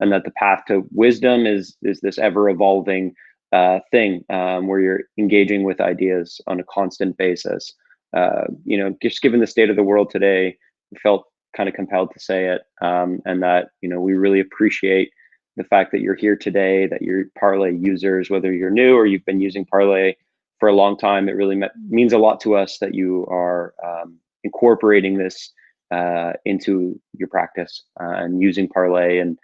and that the path to wisdom is this ever-evolving thing where you're engaging with ideas on a constant basis. Just given the state of the world today, we felt kind of compelled to say it, and that we really appreciate the fact that you're here today, that you're Parlay users, whether you're new or you've been using Parlay for a long time. It really means a lot to us that you are incorporating this into your practice and using Parlay and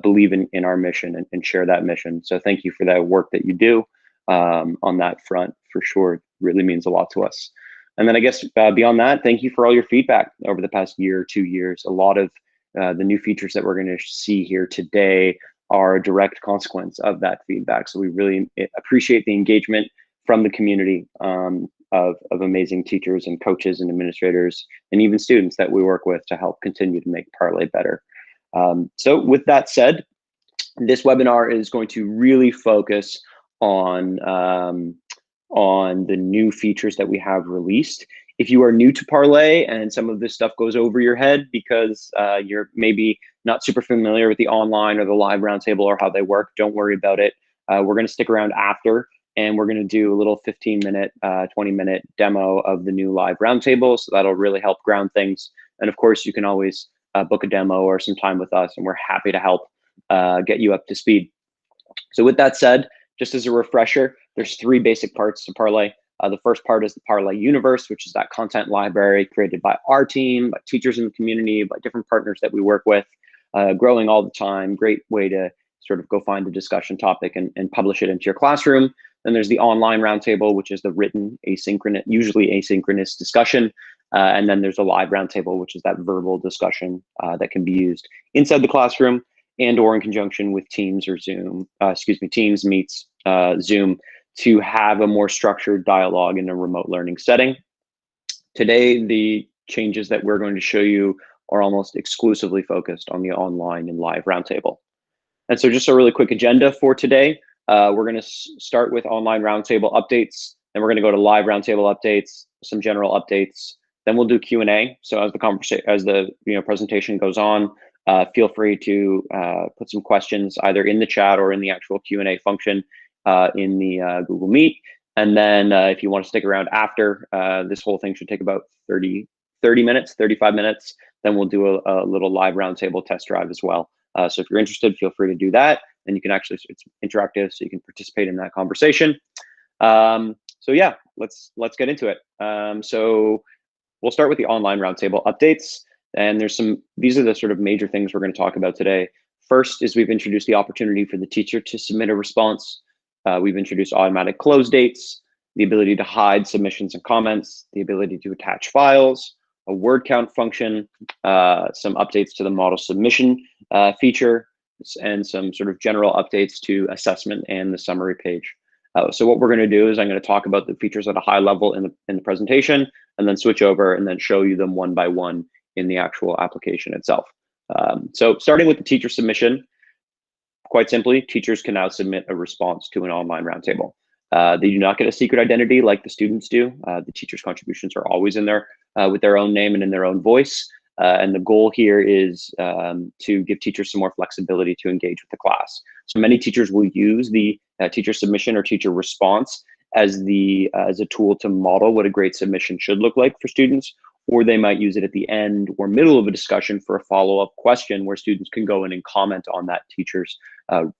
believe in our mission and share that mission. So thank you for that work that you do on that front, for sure. It really means a lot to us. And then I guess beyond that, thank you for all your feedback over the past year or 2 years. A lot of the new features that we're going to see here today are a direct consequence of that feedback. So we really appreciate the engagement from the community of amazing teachers and coaches and administrators and even students that we work with to help continue to make Parlay better. So with that said, this webinar is going to really focus on the new features that we have released. If you are new to Parlay and some of this stuff goes over your head because you're maybe not super familiar with the online or the live roundtable or how they work, don't worry about it. We're going to stick around after, and we're going to do a little 15-minute, 20-minute demo of the new live roundtable. So that'll really help ground things. And of course, you can always book a demo or some time with us, and we're happy to help get you up to speed. So with that said, just as a refresher, there's 3 basic parts to Parlay. The first part is the Parlay universe, which is that content library created by our team, by teachers in the community, by different partners that we work with, growing all the time. Great way to sort of go find a discussion topic and publish it into your classroom. Then there's the online roundtable, which is the written, asynchronous, usually asynchronous discussion. And then there's a live roundtable, which is that verbal discussion that can be used inside the classroom and or in conjunction with Teams or Zoom, Teams meets Zoom, to have a more structured dialogue in a remote learning setting. Today, the changes that we're going to show you are almost exclusively focused on the online and live roundtable. And so just a really quick agenda for today. We're going to start with online roundtable updates, then we're going to go to live roundtable updates, some general updates. Then we'll do Q&A. So as the presentation goes on, feel free to put some questions either in the chat or in the actual Q&A function in the Google Meet. And then if you want to stick around after, this whole thing should take about 30 minutes, 35 minutes. Then we'll do a little live roundtable test drive as well. So if you're interested, feel free to do that. And you can actually, it's interactive, so you can participate in that conversation. So yeah, let's get into it. So we'll start with the online roundtable updates. And these are the sort of major things we're going to talk about today. First is we've introduced the opportunity for the teacher to submit a response. We've introduced automatic close dates, the ability to hide submissions and comments, the ability to attach files, a word count function, some updates to the model submission feature, and some sort of general updates to assessment and the summary page. So what we're going to do is I'm going to talk about the features at a high level in the presentation, and then switch over and then show you them one by one in the actual application itself. So starting with the teacher submission, quite simply, teachers can now submit a response to an online roundtable. They do not get a secret identity like the students do. The teachers' contributions are always in there with their own name and in their own voice. And the goal here is to give teachers some more flexibility to engage with the class. So many teachers will use the teacher submission or teacher response as a tool to model what a great submission should look like for students, or they might use it at the end or middle of a discussion for a follow-up question where students can go in and comment on that teacher's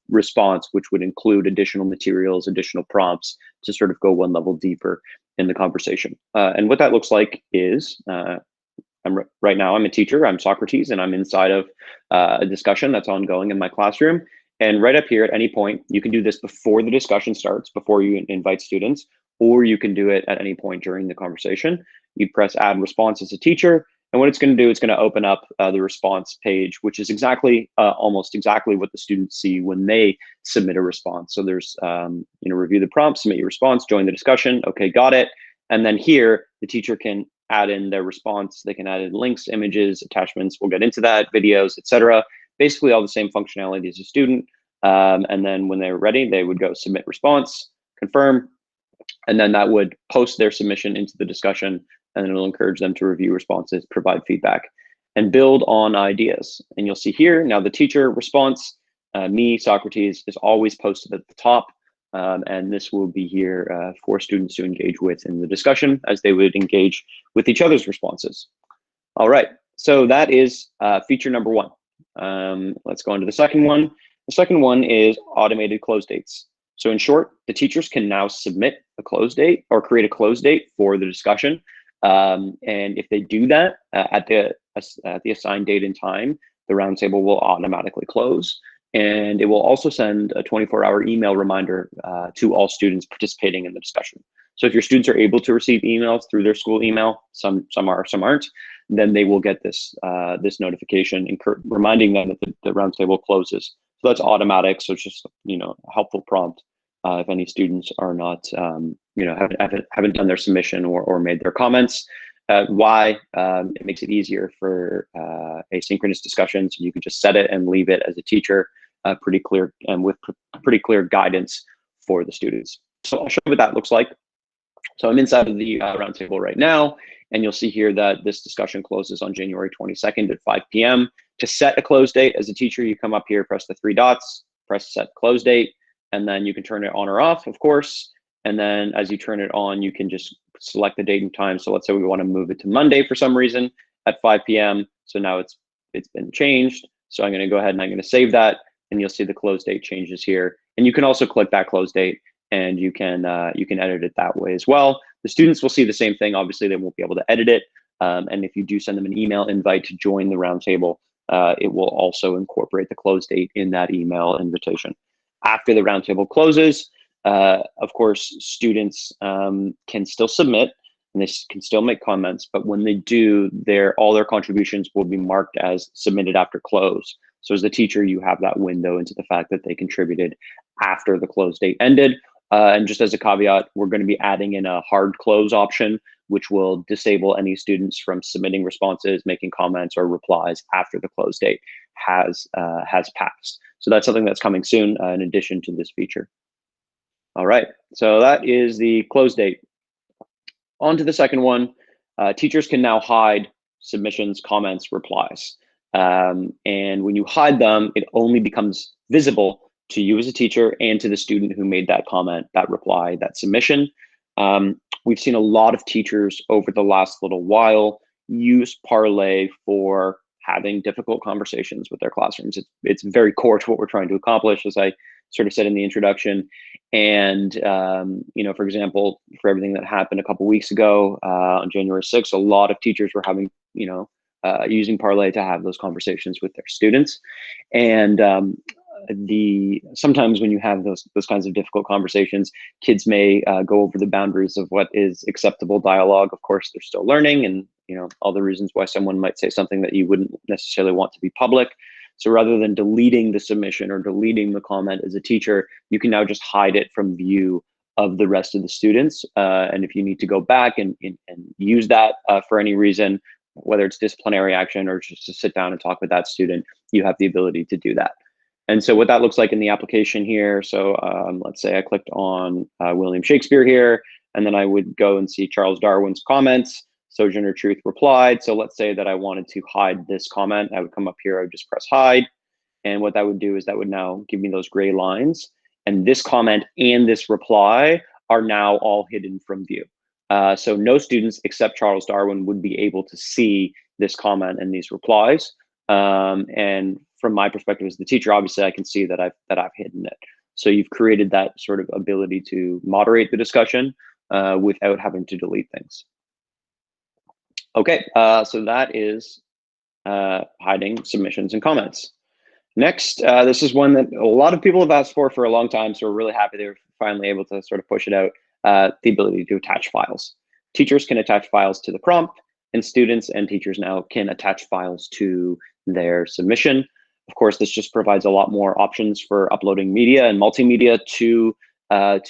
response, which would include additional materials, additional prompts to sort of go one level deeper in the conversation. And what that looks like is, right now I'm a teacher, I'm Socrates, and I'm inside of a discussion that's ongoing in my classroom. And right up here at any point, you can do this before the discussion starts, before you invite students, or you can do it at any point during the conversation. You press add response as a teacher, and what it's going to do, it's going to open up the response page, which is almost exactly what the students see when they submit a response. So there's, review the prompt, submit your response, join the discussion. Okay, got it. And then here, the teacher can add in their response. They can add in links, images, attachments. We'll get into that, videos, etc. Basically all the same functionality as a student. And then when they're ready, they would go submit response, confirm, and then that would post their submission into the discussion, and then it'll encourage them to review responses, provide feedback, and build on ideas. And you'll see here now the teacher response me, Socrates, is always posted at the top. And this will be here for students to engage with in the discussion as they would engage with each other's responses. All right, so that is feature number one. Let's go on to the second one. The second one is automated close dates. So in short, the teachers can now submit a close date or create a close date for the discussion. And if they do that at the assigned date and time, the roundtable will automatically close. And it will also send a 24-hour email reminder to all students participating in the discussion. So if your students are able to receive emails through their school email, some are, some aren't, then they will get this this notification reminding them that the roundtable closes. So that's automatic. So it's just a helpful prompt if any students are not haven't done their submission or made their comments. Why? It makes it easier for asynchronous discussions. You can just set it and leave it as a teacher, pretty clear and with pretty clear guidance for the students. So I'll show you what that looks like. So I'm inside of the roundtable right now, and you'll see here that this discussion closes on January 22nd at 5 p.m. To set a close date as a teacher, you come up here, press the three dots, press set close date, and then you can turn it on or off, of course. And then as you turn it on, you can just select the date and time. So let's say we want to move it to Monday for some reason at 5 p.m. So now it's been changed. So I'm going to go ahead and I'm going to save that, and you'll see the close date changes here. And you can also click that close date, and you can edit it that way as well. The students will see the same thing. Obviously, they won't be able to edit it. And if you do send them an email invite to join the roundtable, it will also incorporate the close date in that email invitation. After the roundtable closes, of course, students can still submit and they can still make comments, but when they do, all their contributions will be marked as submitted after close. So as the teacher, you have that window into the fact that they contributed after the close date ended. And just as a caveat, we're going to be adding in a hard close option, which will disable any students from submitting responses, making comments, or replies after the close date has passed. So that's something that's coming soon in addition to this feature. All right, so that is the close date. On to the second one. Teachers can now hide submissions, comments, replies. And when you hide them, it only becomes visible to you as a teacher and to the student who made that comment, that reply, that submission. We've seen a lot of teachers over the last little while use Parlay for having difficult conversations with their classrooms. It's very core to what we're trying to accomplish, as I sort of said in the introduction. And, for example, for everything that happened a couple weeks ago on January 6th, a lot of teachers were having, using Parlay to have those conversations with their students. And sometimes when you have those kinds of difficult conversations, kids may go over the boundaries of what is acceptable dialogue. Of course, they're still learning, and all the reasons why someone might say something that you wouldn't necessarily want to be public. So rather than deleting the submission or deleting the comment as a teacher, you can now just hide it from view of the rest of the students. And if you need to go back and use that for any reason, whether it's disciplinary action or just to sit down and talk with that student, you have the ability to do that. And so what that looks like in the application here, so let's say I clicked on William Shakespeare here, and then I would go and see Charles Darwin's comments. Sojourner Truth replied. So let's say that I wanted to hide this comment. I would come up here, I would just press hide. And what that would do is that would now give me those gray lines. And this comment and this reply are now all hidden from view. So no students except Charles Darwin would be able to see this comment and these replies. And from my perspective as the teacher, obviously I can see that I've hidden it. So you've created that sort of ability to moderate the discussion without having to delete things. Okay, so that is hiding submissions and comments. Next, this is one that a lot of people have asked for a long time, so we're really happy they're finally able to sort of push it out, the ability to attach files. Teachers can attach files to the prompt, and students and teachers now can attach files to their submission. Of course, this just provides a lot more options for uploading media and multimedia to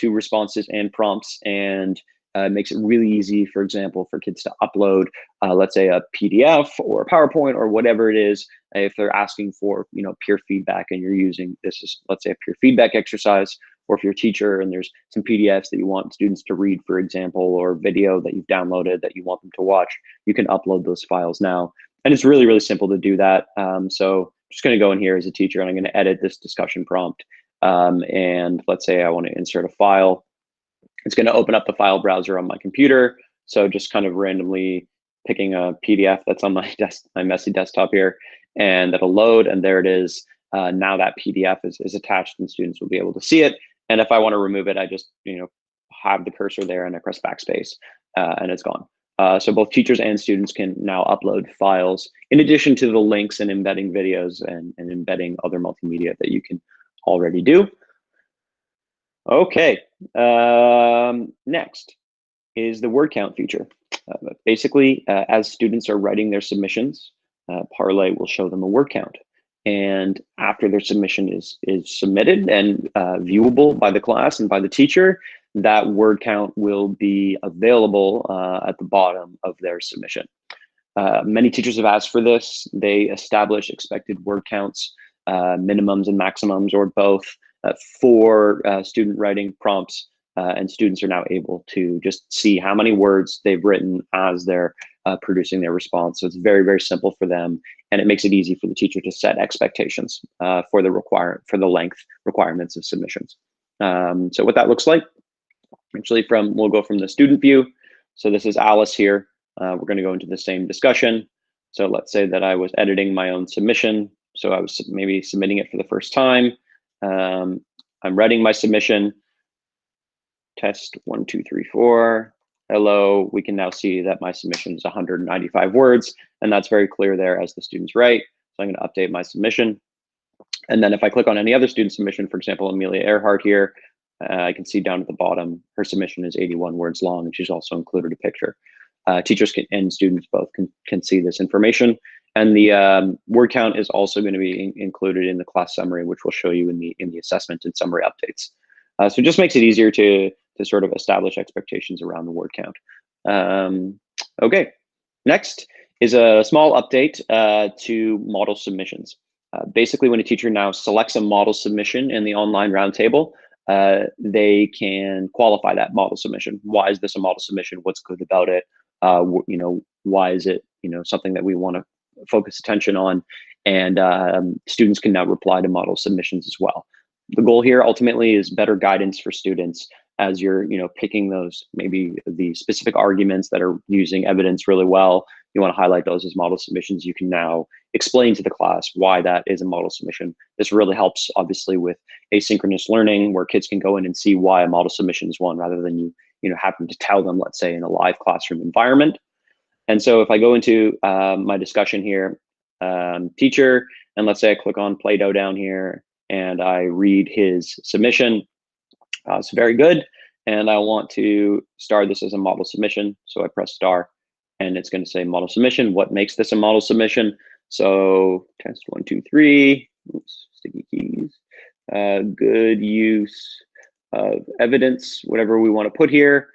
responses and prompts, and makes it really easy, for example, for kids to upload, let's say a PDF or a PowerPoint or whatever it is, if they're asking for peer feedback and you're using this as, let's say, a peer feedback exercise, or if you're a teacher and there's some PDFs that you want students to read, for example, or video that you've downloaded that you want them to watch, you can upload those files now. And it's really, really simple to do that. So just going to go in here as a teacher and I'm going to edit this discussion prompt. And let's say I want to insert a file. It's going to open up the file browser on my computer. So just kind of randomly picking a PDF that's on my my messy desktop here, and that'll load, and there it is. Now that PDF is attached and students will be able to see it. And if I want to remove it, I just have the cursor there and I press backspace and it's gone. So both teachers and students can now upload files in addition to the links and embedding videos and embedding other multimedia that you can already do. Okay, next is the word count feature. Basically, as students are writing their submissions, Parlay will show them a word count. And after their submission is submitted and viewable by the class and by the teacher, that word count will be available at the bottom of their submission. Many teachers have asked for this. They establish expected word counts, minimums and maximums, or both, for student writing prompts, and students are now able to just see how many words they've written as they're producing their response. So it's very, very simple for them, and it makes it easy for the teacher to set expectations for the length requirements of submissions. So what that looks like, actually, we'll go from the student view. So this is Alice here. We're going to go into the same discussion. So let's say that I was editing my own submission. So I was maybe submitting it for the first time. I'm writing my submission. Test 1, 2, 3, 4. Hello. We can now see that my submission is 195 words, and that's very clear there as the students write. So I'm going to update my submission. And then if I click on any other student submission, for example, Amelia Earhart here, I can see down at the bottom, her submission is 81 words long, and she's also included a picture. Teachers and students both can see this information. And the word count is also going to be included in the class summary, which we'll show you in the assessment and summary updates. So it just makes it easier to sort of establish expectations around the word count. Okay, next is a small update to model submissions. Basically, when a teacher now selects a model submission in the online RoundTable, they can qualify that model submission. Why is this a model submission? What's good about it? Why is it something that we want to focus attention on? And students can now reply to model submissions as well. The goal here ultimately is better guidance for students as you're picking those, maybe the specific arguments that are using evidence really well. You want to highlight those as model submissions. You can now explain to the class why that is a model submission. This really helps, obviously, with asynchronous learning, where kids can go in and see why a model submission is one, rather than you having to tell them, let's say, in a live classroom environment. And so if I go into my discussion here, teacher, and let's say I click on Play-Doh down here, and I read his submission. It's very good, and I want to star this as a model submission. So I press star, and it's going to say model submission. What makes this a model submission? So test 1, 2, 3. Oops, sticky keys. Good use of evidence, whatever we want to put here.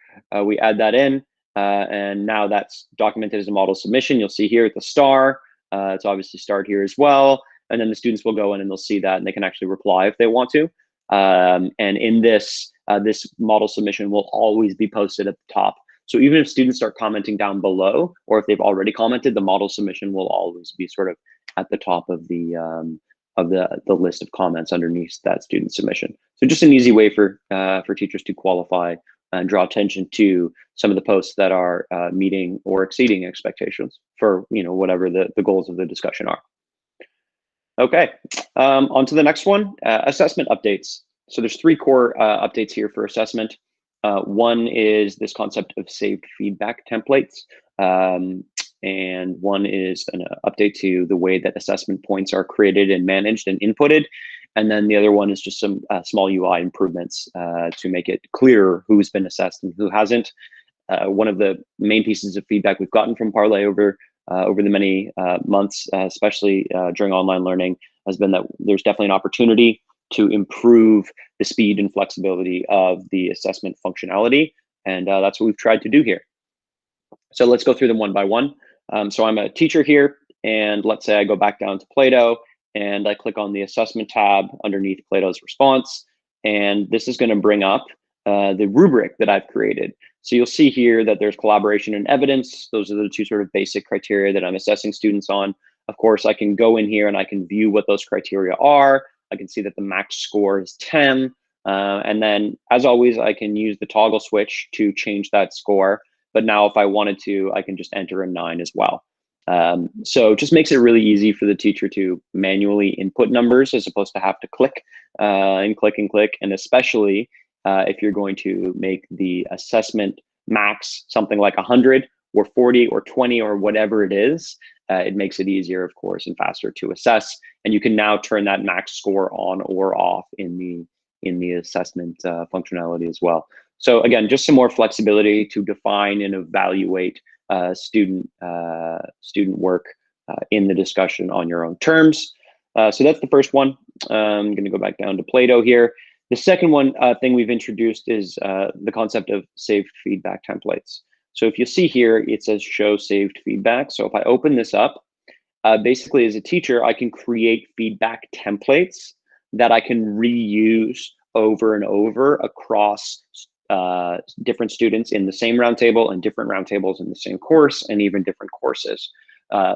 We add that in, and now that's documented as a model submission. You'll see here at the star. It's obviously starred here as well. And then the students will go in and they'll see that, and they can actually reply if they want to. And in this model submission will always be posted at the top. So even if students start commenting down below, or if they've already commented, the model submission will always be sort of at the top of the list of comments underneath that student submission. So just an easy way for teachers to qualify and draw attention to some of the posts that are meeting or exceeding expectations for whatever the goals of the discussion are. Okay, on to the next one, assessment updates. So there's 3 core updates here for assessment. One is this concept of saved feedback templates, and one is an update to the way that assessment points are created and managed and inputted. And then the other one is just some small UI improvements to make it clearer who's been assessed and who hasn't. One of the main pieces of feedback we've gotten from Parlay over the many months, especially during online learning, has been that there's definitely an opportunity to improve the speed and flexibility of the assessment functionality. And that's what we've tried to do here. So let's go through them one by one. So I'm a teacher here, and let's say I go back down to Play-Doh, and I click on the assessment tab underneath Play-Doh's response. And this is going to bring up the rubric that I've created. So you'll see here that there's collaboration and evidence. Those are the 2 sort of basic criteria that I'm assessing students on. Of course, I can go in here and I can view what those criteria are. I can see that the max score is 10. And then, as always, I can use the toggle switch to change that score. But now if I wanted to, I can just enter a 9 as well. So it just makes it really easy for the teacher to manually input numbers as opposed to have to click and click and click. And especially if you're going to make the assessment max something like 100 or 40 or 20 or whatever it is, it makes it easier, of course, and faster to assess. And you can now turn that max score on or off in the assessment functionality as well. So again, just some more flexibility to define and evaluate student work in the discussion on your own terms. So that's the first one. I'm going to go back down to Play-Doh here. The second one thing we've introduced is the concept of saved feedback templates. So if you see here, it says show saved feedback. So if I open this up, basically as a teacher, I can create feedback templates that I can reuse over and over across different students in the same roundtable and different roundtables in the same course and even different courses.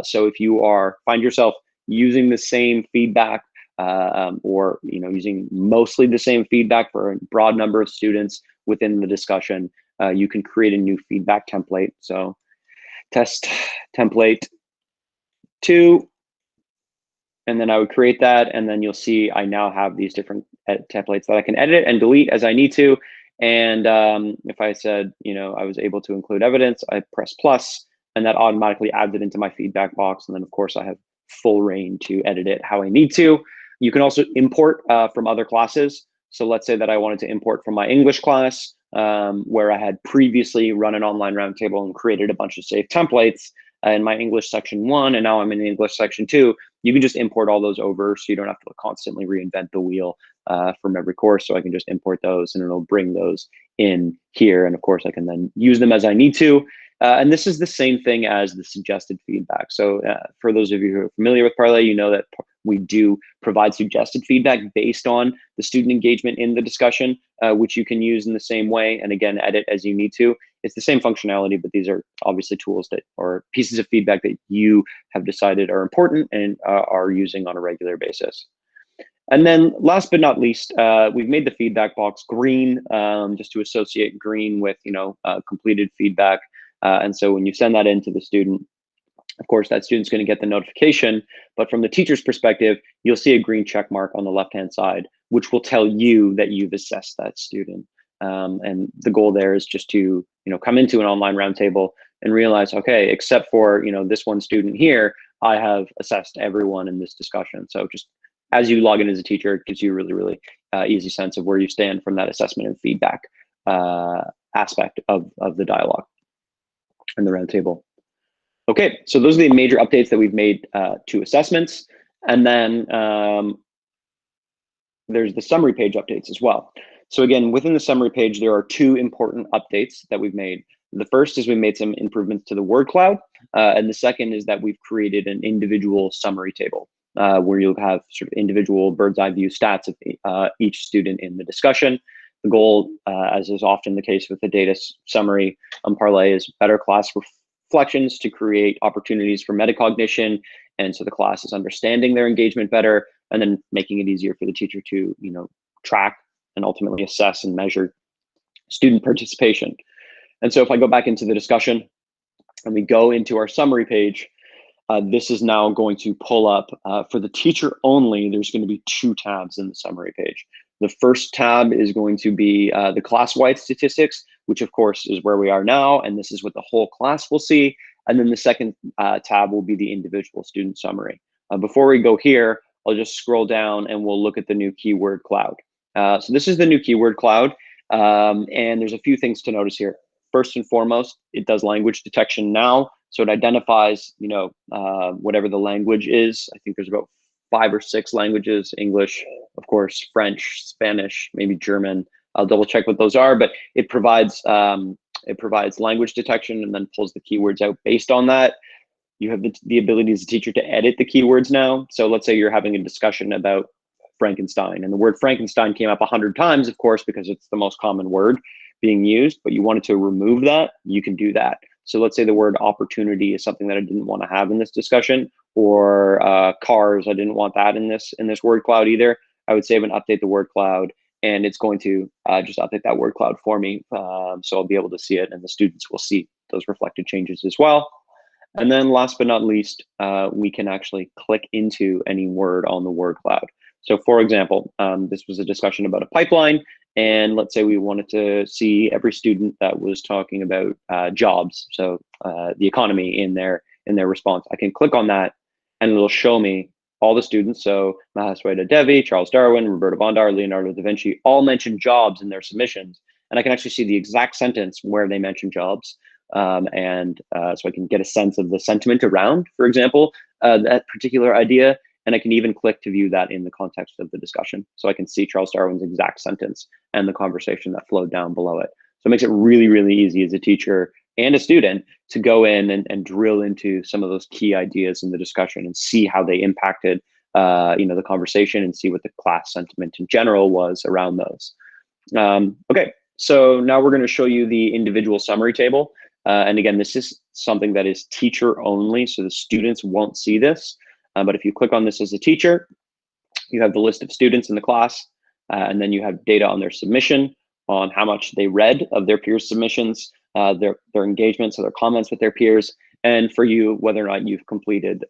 So if you find yourself using the same feedback or using mostly the same feedback for a broad number of students within the discussion, you can create a new feedback template. So test template 2, and then I would create that, and then you'll see I now have these different templates that I can edit and delete as I need to. And if I said, I was able to include evidence, I press plus, and that automatically adds it into my feedback box. And then, of course, I have full reign to edit it how I need to. You can also import from other classes. So let's say that I wanted to import from my English class, where I had previously run an online roundtable and created a bunch of saved templates in my English section 1, and now I'm in the English section 2. You can just import all those over, so you don't have to constantly reinvent the wheel from every course. So I can just import those, and it'll bring those in here. And of course, I can then use them as I need to. And this is the same thing as the suggested feedback. So for those of you who are familiar with Parlay, you know that we do provide suggested feedback based on the student engagement in the discussion, which you can use in the same way, and again, edit as you need to. It's the same functionality, but these are obviously tools that are pieces of feedback that you have decided are important and are using on a regular basis. And then last but not least, we've made the feedback box green, just to associate green with completed feedback. And so when you send that in to the student, of course, that student's going to get the notification. But from the teacher's perspective, you'll see a green check mark on the left-hand side, which will tell you that you've assessed that student. And the goal there is just to come into an online roundtable and realize, okay, except for this one student here, I have assessed everyone in this discussion. So just as you log in as a teacher, it gives you a really, really easy sense of where you stand from that assessment and feedback aspect of the dialogue and the roundtable. Okay, so those are the major updates that we've made to assessments. And then there's the summary page updates as well. So again, within the summary page, there are 2 important updates that we've made. The first is we made some improvements to the word cloud. And the second is that we've created an individual summary table where you'll have sort of individual bird's eye view stats of each student in the discussion. The goal, as is often the case with the data summary on Parlay, is better class reflections to create opportunities for metacognition. And so the class is understanding their engagement better, and then making it easier for the teacher to track and ultimately assess and measure student participation. And so if I go back into the discussion and we go into our summary page, this is now going to pull up for the teacher only. There's going to be 2 tabs in the summary page. The first tab is going to be the class-wide statistics, which of course is where we are now, and this is what the whole class will see. And then the second tab will be the individual student summary. Before we go here, I'll just scroll down and we'll look at the new keyword cloud. So this is the new keyword cloud, and there's a few things to notice here. First and foremost, it does language detection now. So it identifies, whatever the language is. I think there's about 5 or 6 languages: English, of course, French, Spanish, maybe German. I'll double check what those are, but it provides language detection and then pulls the keywords out based on that. You have the ability as a teacher to edit the keywords now. So let's say you're having a discussion about Frankenstein, and the word Frankenstein came up 100 times, of course, because it's the most common word being used, but you wanted to remove that, you can do that. So let's say the word opportunity is something that I didn't want to have in this discussion. or cars. I didn't want that in this word cloud either. I would save and update the word cloud, and it's going to just update that word cloud for me. So I'll be able to see it, and the students will see those reflected changes as well. And then last but not least, we can actually click into any word on the word cloud. So for example, this was a discussion about a pipeline, and let's say we wanted to see every student that was talking about jobs, so the economy in their response. I can click on that, and it'll show me all the students. So Mahasweta Devi, Charles Darwin, Roberto Bondar, Leonardo da Vinci all mentioned jobs in their submissions, and I can actually see the exact sentence where they mentioned jobs. So I can get a sense of the sentiment around, for example, that particular idea. And I can even click to view that in the context of the discussion. So I can see Charles Darwin's exact sentence and the conversation that flowed down below it. So it makes it really, really easy as a teacher and a student to go in and drill into some of those key ideas in the discussion and see how they impacted the conversation, and see what the class sentiment in general was around those. Okay, so now we're going to show you the individual summary table. And again, this is something that is teacher only, so the students won't see this. But if you click on this as a teacher, you have the list of students in the class, and then you have data on their submission, on how much they read of their peers' submissions, their engagements or their comments with their peers, and for you, whether or not you've completed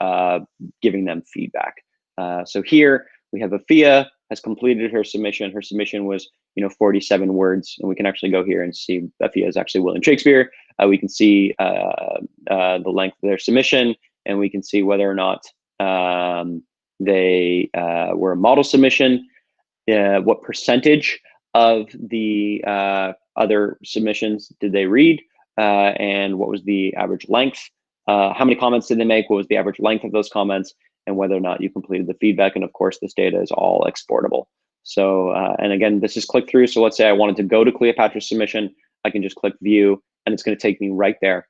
giving them feedback. So here we have Afia has completed her submission. Her submission was 47 words, and we can actually go here and see Afia is actually William Shakespeare. We can see the length of their submission, and we can see whether or not they were a model submission, what percentage of the other submissions did they read, and what was the average length, how many comments did they make, what was the average length of those comments, and whether or not you completed the feedback. And of course, this data is all exportable. So, and again, this is click through. So let's say I wanted to go to Cleopatra's submission, I can just click view, and it's going to take me right there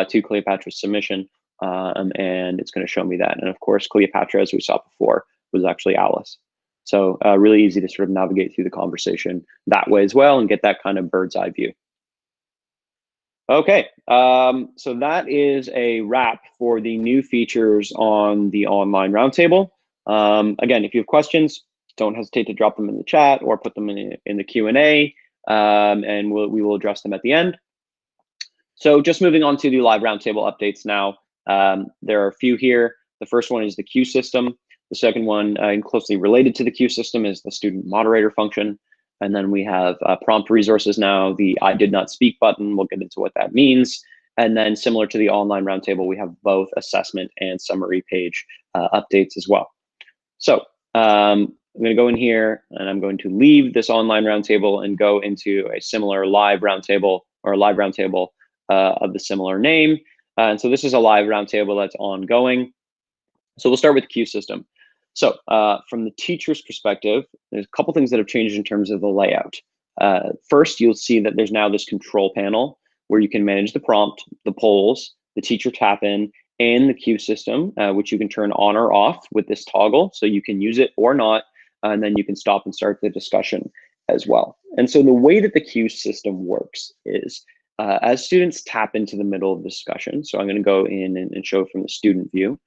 to Cleopatra's submission. And it's going to show me that. And of course, Cleopatra, as we saw before, was actually Alice. So really easy to sort of navigate through the conversation that way as well and get that kind of bird's eye view. Okay, so that is a wrap for the new features on the online roundtable. Again, if you have questions, don't hesitate to drop them in the chat or put them in the Q&A, and we will address them at the end. So just moving on to the live roundtable updates now. There are a few here. The first one is the queue system. The second one, closely related to the queue system, is the student moderator function. And then we have prompt resources now, the I did not speak button. We'll get into what that means. And then similar to the online roundtable, we have both assessment and summary page updates as well. So I'm going to go in here, and I'm going to leave this online roundtable and go into a similar live roundtable, or a live roundtable of the similar name. And so this is a live roundtable that's ongoing. So we'll start with the queue system. So from the teacher's perspective, there's a couple things that have changed in terms of the layout. First, you'll see that there's now this control panel where you can manage the prompt, the polls, the teacher tap-in, and the queue system, which you can turn on or off with this toggle. So you can use it or not, and then you can stop and start the discussion as well. And so the way that the queue system works is as students tap into the middle of the discussion, so I'm going to go in and show from the student view.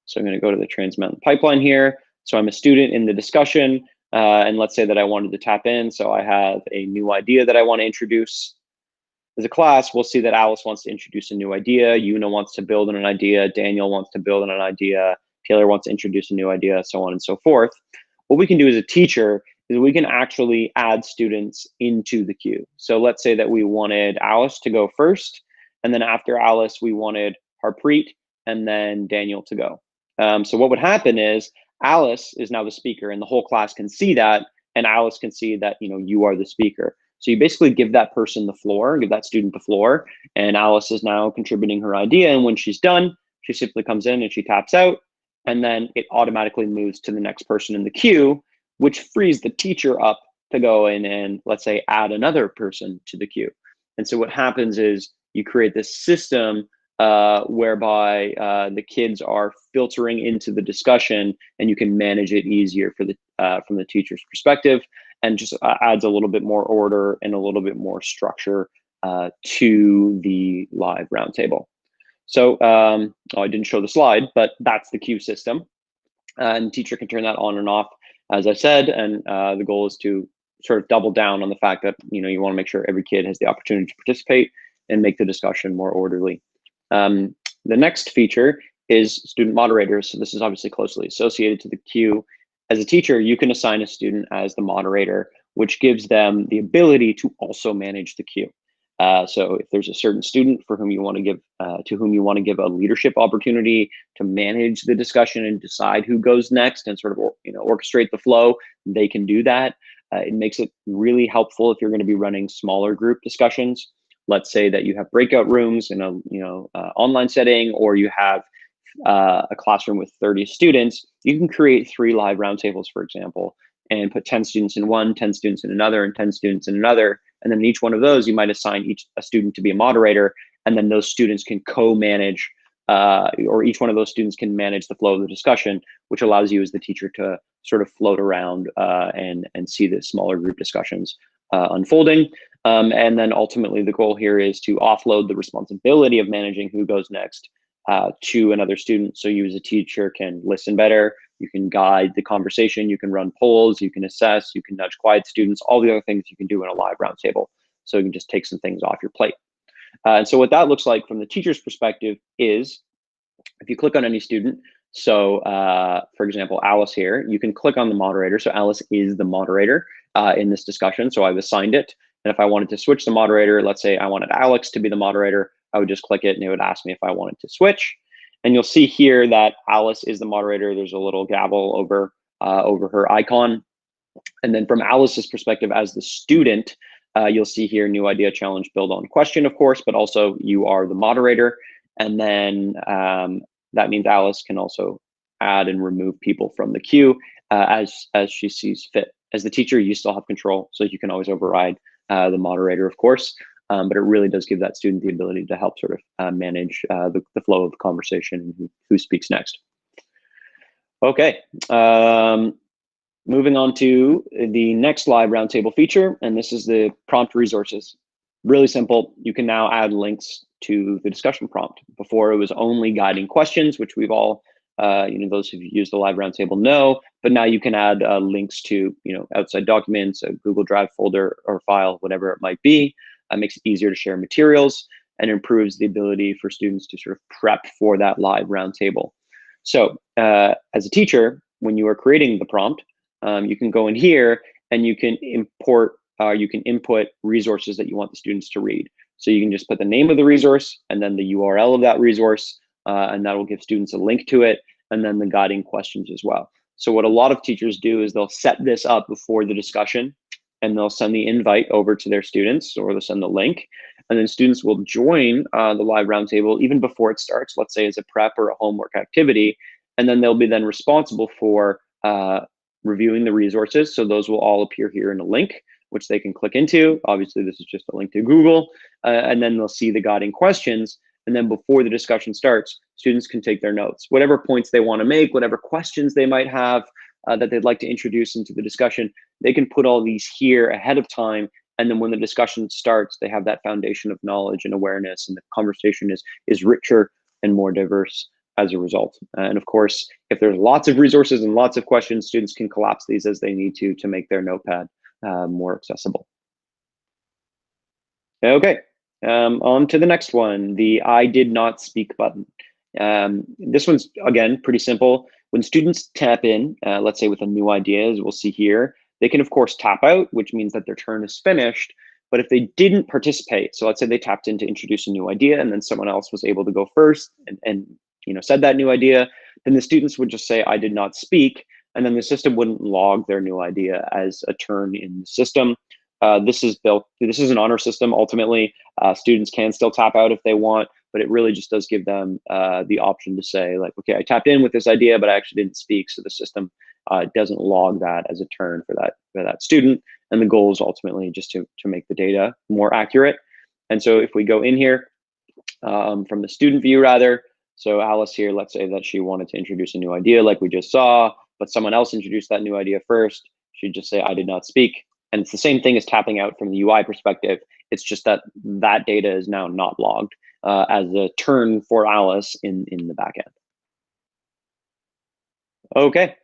So I'm going to go to the Trans Mountain Pipeline here. So I'm a student in the discussion, and let's say that I wanted to tap in. So I have a new idea that I want to introduce. As a class, we'll see that Alice wants to introduce a new idea, Una wants to build on an idea, Daniel wants to build on an idea, Taylor wants to introduce a new idea, so on and so forth. What we can do as a teacher is we can actually add students into the queue. So let's say that we wanted Alice to go first, and then after Alice, we wanted Harpreet and then Daniel to go. So what would happen is Alice is now the speaker, and the whole class can see that, and Alice can see that you are the speaker. So you basically give that person the floor, give that student the floor, and Alice is now contributing her idea. And when she's done, she simply comes in and she taps out, and then it automatically moves to the next person in the queue, which frees the teacher up to go in and, let's say, add another person to the queue. And so what happens is you create this system whereby the kids are filtering into the discussion, and you can manage it easier for the from the teacher's perspective, and just adds a little bit more order and a little bit more structure to the live roundtable. So oh, I didn't show the slide, but that's the queue system. And teacher can turn that on and off, as I said, and the goal is to sort of double down on the fact that you want to make sure every kid has the opportunity to participate and make the discussion more orderly. The next feature is student moderators. So this is obviously closely associated to the queue. As a teacher, you can assign a student as the moderator, which gives them the ability to also manage the queue. So if there's a certain student for whom you want to give, to whom you want to give a leadership opportunity to manage the discussion and decide who goes next and sort of orchestrate the flow, they can do that. It makes it really helpful if you're going to be running smaller group discussions. Let's say that you have breakout rooms in a online setting, or you have a classroom with 30 students. You can create 3 live roundtables, for example, and put 10 students in one, 10 students in another, and 10 students in another. And then in each one of those, you might assign a student to be a moderator, and then those students can co-manage, or each one of those students can manage the flow of the discussion, which allows you as the teacher to sort of float around and see the smaller group discussions unfolding. And then ultimately the goal here is to offload the responsibility of managing who goes next to another student. So you as a teacher can listen better, you can guide the conversation, you can run polls, you can assess, you can nudge quiet students, all the other things you can do in a live roundtable. So you can just take some things off your plate. And so what that looks like from the teacher's perspective is, if you click on any student, so for example, Alice here, you can click on the moderator. So Alice is the moderator in this discussion. So I've assigned it. And if I wanted to switch the moderator, let's say I wanted Alex to be the moderator, I would just click it and it would ask me if I wanted to switch. And you'll see here that Alice is the moderator. There's a little gavel over her icon. And then from Alice's perspective as the student, you'll see here, new idea, challenge, build on question, of course, but also you are the moderator. And then that means Alice can also add and remove people from the queue as she sees fit. As the teacher, you still have control, so you can always override the moderator, of course. But it really does give that student the ability to help sort of manage the flow of the conversation and who speaks next. Okay. Moving on to the next live roundtable feature, and this is the prompt resources. Really simple. You can now add links to the discussion prompt. Before it was only guiding questions, which we've all, those who've used the live roundtable know, but now you can add links to, outside documents, a Google Drive folder or file, whatever it might be. It makes it easier to share materials and improves the ability for students to sort of prep for that live roundtable. So as a teacher, when you are creating the prompt, you can go in here and you can input resources that you want the students to read. So you can just put the name of the resource and then the URL of that resource, and that will give students a link to it, and then the guiding questions as well. So what a lot of teachers do is they'll set this up before the discussion, and they'll send the invite over to their students, or they'll send the link, and then students will join the live roundtable even before it starts, let's say as a prep or a homework activity, and then they'll be then responsible for reviewing the resources. So those will all appear here in a link, which they can click into. Obviously, this is just a link to Google, and then they'll see the guiding questions. And then before the discussion starts, students can take their notes, whatever points they want to make, whatever questions they might have that they'd like to introduce into the discussion. They can put all these here ahead of time. And then when the discussion starts, they have that foundation of knowledge and awareness, and the conversation is richer and more diverse as a result. And of course, if there's lots of resources and lots of questions, students can collapse these as they need to make their notepad more accessible. Okay, on to the next one, the I did not speak button. This one's, again, pretty simple. When students tap in, let's say with a new idea, as we'll see here, they can, of course, tap out, which means that their turn is finished. But if they didn't participate, so let's say they tapped in to introduce a new idea and then someone else was able to go first and said that new idea, then the students would just say, I did not speak, and then the system wouldn't log their new idea as a turn in the system. This is an honor system. Ultimately, students can still tap out if they want, but it really just does give them the option to say, like, okay, I tapped in with this idea, but I actually didn't speak. So the system doesn't log that as a turn for that student. And the goal is ultimately just to make the data more accurate. And so if we go in here from the student view, rather, so Alice here, let's say that she wanted to introduce a new idea like we just saw, but someone else introduced that new idea first. She'd just say, I did not speak. And it's the same thing as tapping out from the UI perspective. It's just that data is now not logged. as a turn for Alice in the back end. Okay,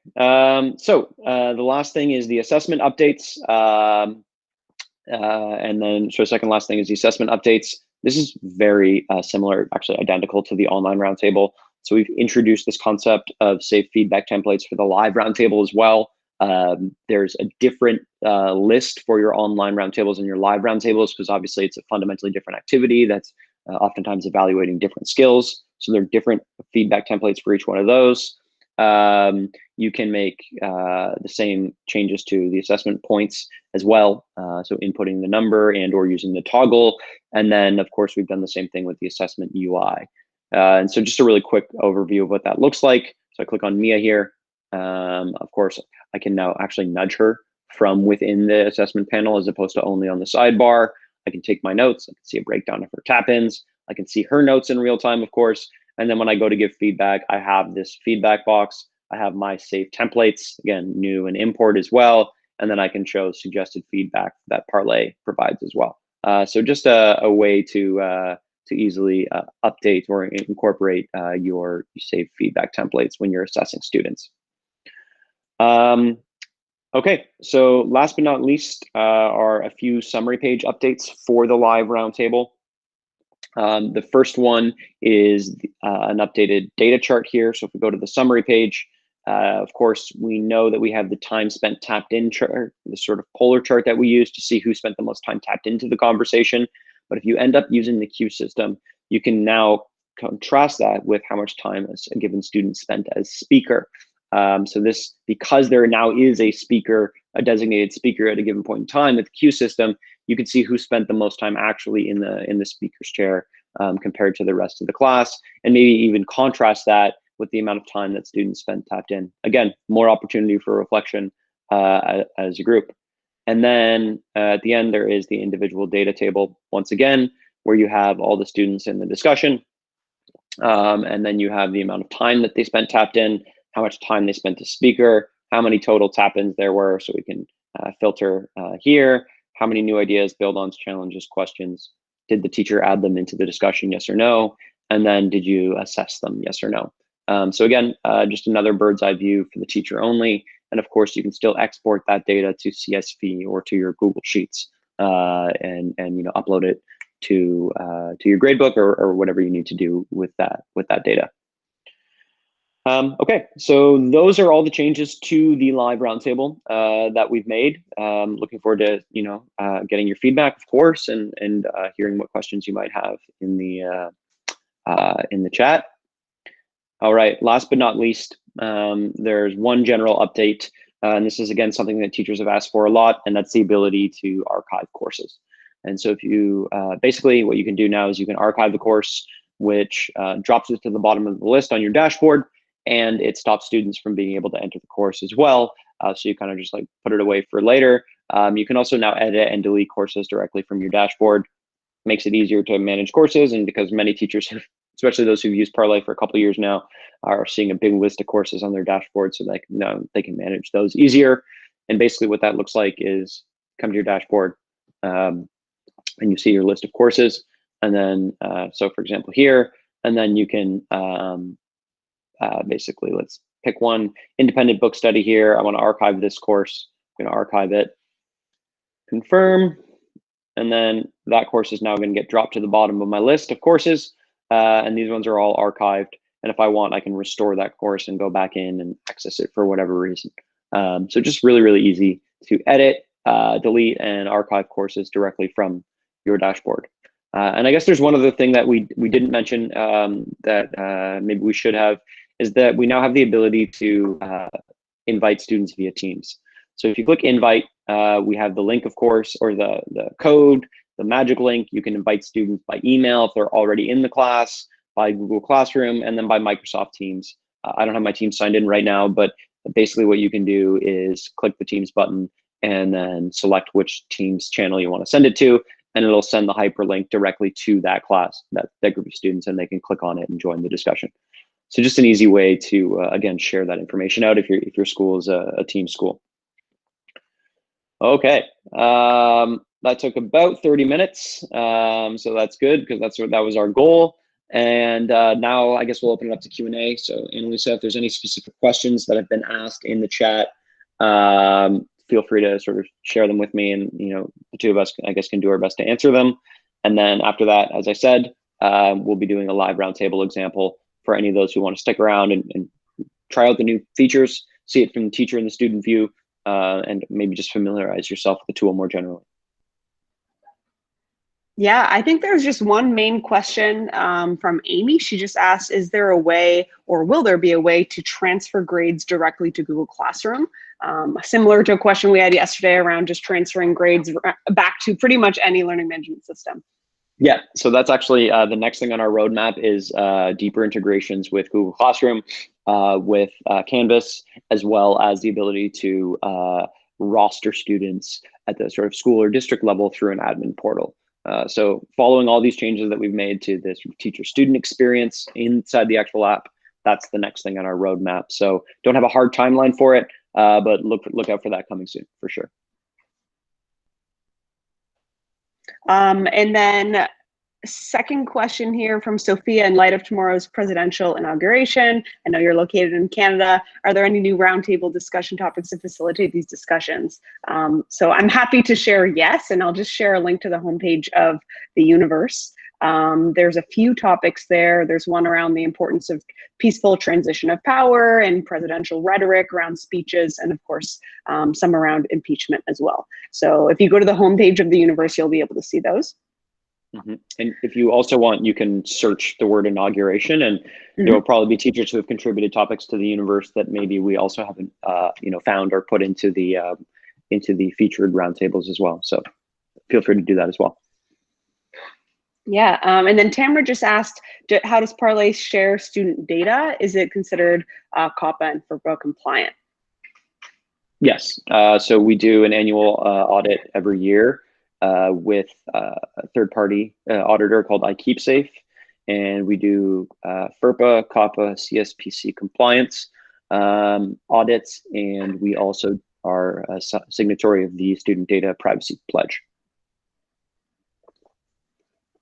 so the last thing is the assessment updates. And then, so second last thing is the assessment updates. This is very similar, actually identical to the online roundtable. So we've introduced this concept of safe feedback templates for the live roundtable as well. There's a different list for your online roundtables and your live roundtables, because obviously it's a fundamentally different activity that's oftentimes evaluating different skills. So there are different feedback templates for each one of those. You can make the same changes to the assessment points as well. So inputting the number and or using the toggle. And then of course, we've done the same thing with the assessment UI. And so just a really quick overview of what that looks like. So I click on Mia here. Of course, I can now actually nudge her from within the assessment panel as opposed to only on the sidebar. I can take my notes. I can see a breakdown of her tap-ins. I can see her notes in real time, of course. And then when I go to give feedback, I have this feedback box. I have my saved templates, again, new and import as well. And then I can show suggested feedback that Parlay provides as well. So just a way to easily update or incorporate your saved feedback templates when you're assessing students. Okay, so last but not least are a few summary page updates for the live roundtable. The first one is an updated data chart here. So if we go to the summary page, of course, we know that we have the time spent tapped in chart, the sort of polar chart that we use to see who spent the most time tapped into the conversation. But if you end up using the queue system, you can now contrast that with how much time a given student spent as speaker. So this, because there now is a speaker, a designated speaker at a given point in time with the queue system, you can see who spent the most time actually in the speaker's chair compared to the rest of the class, and maybe even contrast that with the amount of time that students spent tapped in. Again, more opportunity for reflection as a group. And then at the end, there is the individual data table, once again, where you have all the students in the discussion. And then you have the amount of time that they spent tapped in, how much time they spent to speaker, how many total tap-ins there were, so we can filter here, how many new ideas, build-ons, challenges, questions, did the teacher add them into the discussion, yes or no, and then did you assess them, yes or no. So again, just another bird's eye view for the teacher only, and of course you can still export that data to CSV or to your Google Sheets and upload it to your gradebook or whatever you need to do with that data. Okay, so those are all the changes to the live roundtable that we've made. Looking forward to getting your feedback, of course, and hearing what questions you might have in the chat. All right, last but not least, there's one general update, and this is again something that teachers have asked for a lot, and that's the ability to archive courses. And so if you basically what you can do now is you can archive the course, which drops it to the bottom of the list on your dashboard, and it stops students from being able to enter the course as well. So you kind of just like put it away for later. You can also now edit and delete courses directly from your dashboard. Makes it easier to manage courses, and because many teachers, especially those who've used Parlay for a couple of years now, are seeing a big list of courses on their dashboard, so they can manage those easier. And basically what that looks like is come to your dashboard, and you see your list of courses, and then so for example here, and then you can basically, let's pick one independent book study here. I want to archive this course. I'm going to archive it, confirm, and then that course is now going to get dropped to the bottom of my list of courses, and these ones are all archived. And if I want, I can restore that course and go back in and access it for whatever reason. So just really, really easy to edit, delete, and archive courses directly from your dashboard. And I guess there's one other thing that we didn't mention that maybe we should have, is that we now have the ability to invite students via Teams. So if you click invite, we have the link, of course, or the code, the magic link. You can invite students by email if they're already in the class, by Google Classroom, and then by Microsoft Teams. I don't have my Teams signed in right now, but basically what you can do is click the Teams button and then select which Teams channel you want to send it to, and it'll send the hyperlink directly to that class, that group of students, and they can click on it and join the discussion. So just an easy way to, again, share that information out if your school is a team school. Okay, that took about 30 minutes. So that's good because that was our goal. And now I guess we'll open it up to Q&A. So Annalisa, if there's any specific questions that have been asked in the chat, feel free to sort of share them with me, and the two of us, I guess, can do our best to answer them. And then after that, as I said, we'll be doing a live roundtable example for any of those who want to stick around and try out the new features, see it from the teacher and the student view, and maybe just familiarize yourself with the tool more generally. Yeah, I think there's just one main question from Amy. She just asked, is there a way, or will there be a way, to transfer grades directly to Google Classroom? Similar to a question we had yesterday around just transferring grades back to pretty much any learning management system. Yeah, so that's actually the next thing on our roadmap is deeper integrations with Google Classroom, with Canvas, as well as the ability to roster students at the sort of school or district level through an admin portal. So following all these changes that we've made to this teacher-student experience inside the actual app, that's the next thing on our roadmap. So don't have a hard timeline for it, but look out for that coming soon, for sure. And then second question here from Sophia: in light of tomorrow's presidential inauguration, I know you're located in Canada, are there any new roundtable discussion topics to facilitate these discussions? So I'm happy to share yes, and I'll just share a link to the homepage of the Universe. There's a few topics there. There's one around the importance of peaceful transition of power and presidential rhetoric around speeches, and of course, some around impeachment as well. So if you go to the homepage of the Universe, you'll be able to see those. Mm-hmm. And if you also want, you can search the word inauguration, and there will probably be teachers who have contributed topics to the Universe that maybe we also haven't, found or put into the featured roundtables as well. So feel free to do that as well. Yeah, and then Tamara just asked, how does Parlay share student data? Is it considered COPPA and FERPA compliant? Yes, so we do an annual audit every year with a third-party auditor called iKeepSafe, and we do FERPA, COPPA, CSPC compliance audits, and we also are a signatory of the Student Data Privacy Pledge.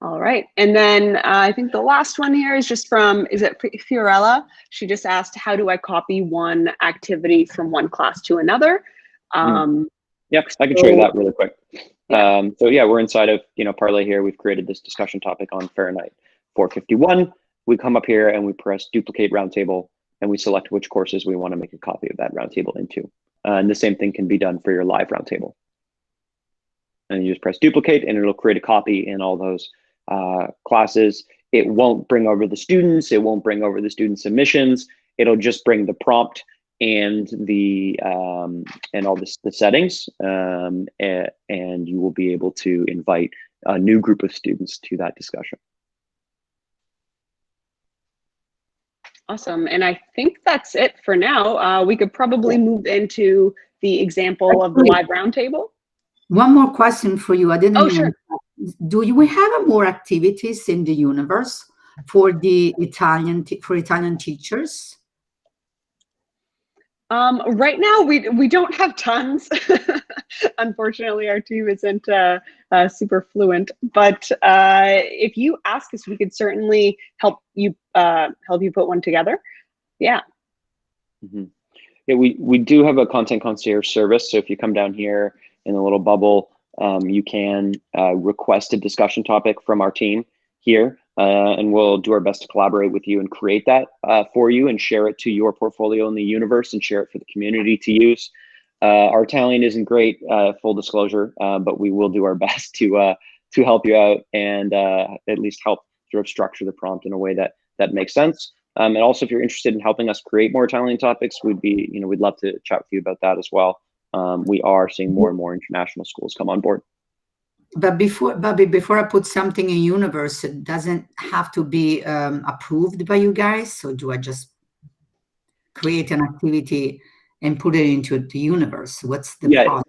All right, and then I think the last one here is just from, is it Fiorella? She just asked, how do I copy one activity from one class to another? Yep, I can show you that really quick. Yeah. So yeah, we're inside of Parlay here. We've created this discussion topic on Fahrenheit 451. We come up here and we press duplicate roundtable, and we select which courses we want to make a copy of that roundtable into. And the same thing can be done for your live roundtable. And you just press duplicate, and it'll create a copy in all those classes. It won't bring over the students. It won't bring over the student submissions. It'll just bring the prompt and the and all the settings, and you will be able to invite a new group of students to that discussion. Awesome, and I think that's it for now. We could probably move into the example of the live roundtable. One more question for you. I didn't. Oh, sure. Do we have more activities in the Universe for the Italian teachers? Right now, we don't have tons. Unfortunately, our team isn't super fluent. But if you ask us, we could certainly help you put one together. Yeah. Mm-hmm. Yeah, we do have a content concierge service. So if you come down here in the little bubble, you can request a discussion topic from our team here, and we'll do our best to collaborate with you and create that for you and share it to your portfolio in the Universe and share it for the community to use. Our Italian isn't great, full disclosure, but we will do our best to help you out and at least help sort of structure the prompt in a way that makes sense. And also, if you're interested in helping us create more Italian topics, we'd love to chat with you about that as well. We are seeing more and more international schools come on board. But before I put something in Universe, it doesn't have to be approved by you guys. So do I just create an activity and put it into the Universe? What's the process?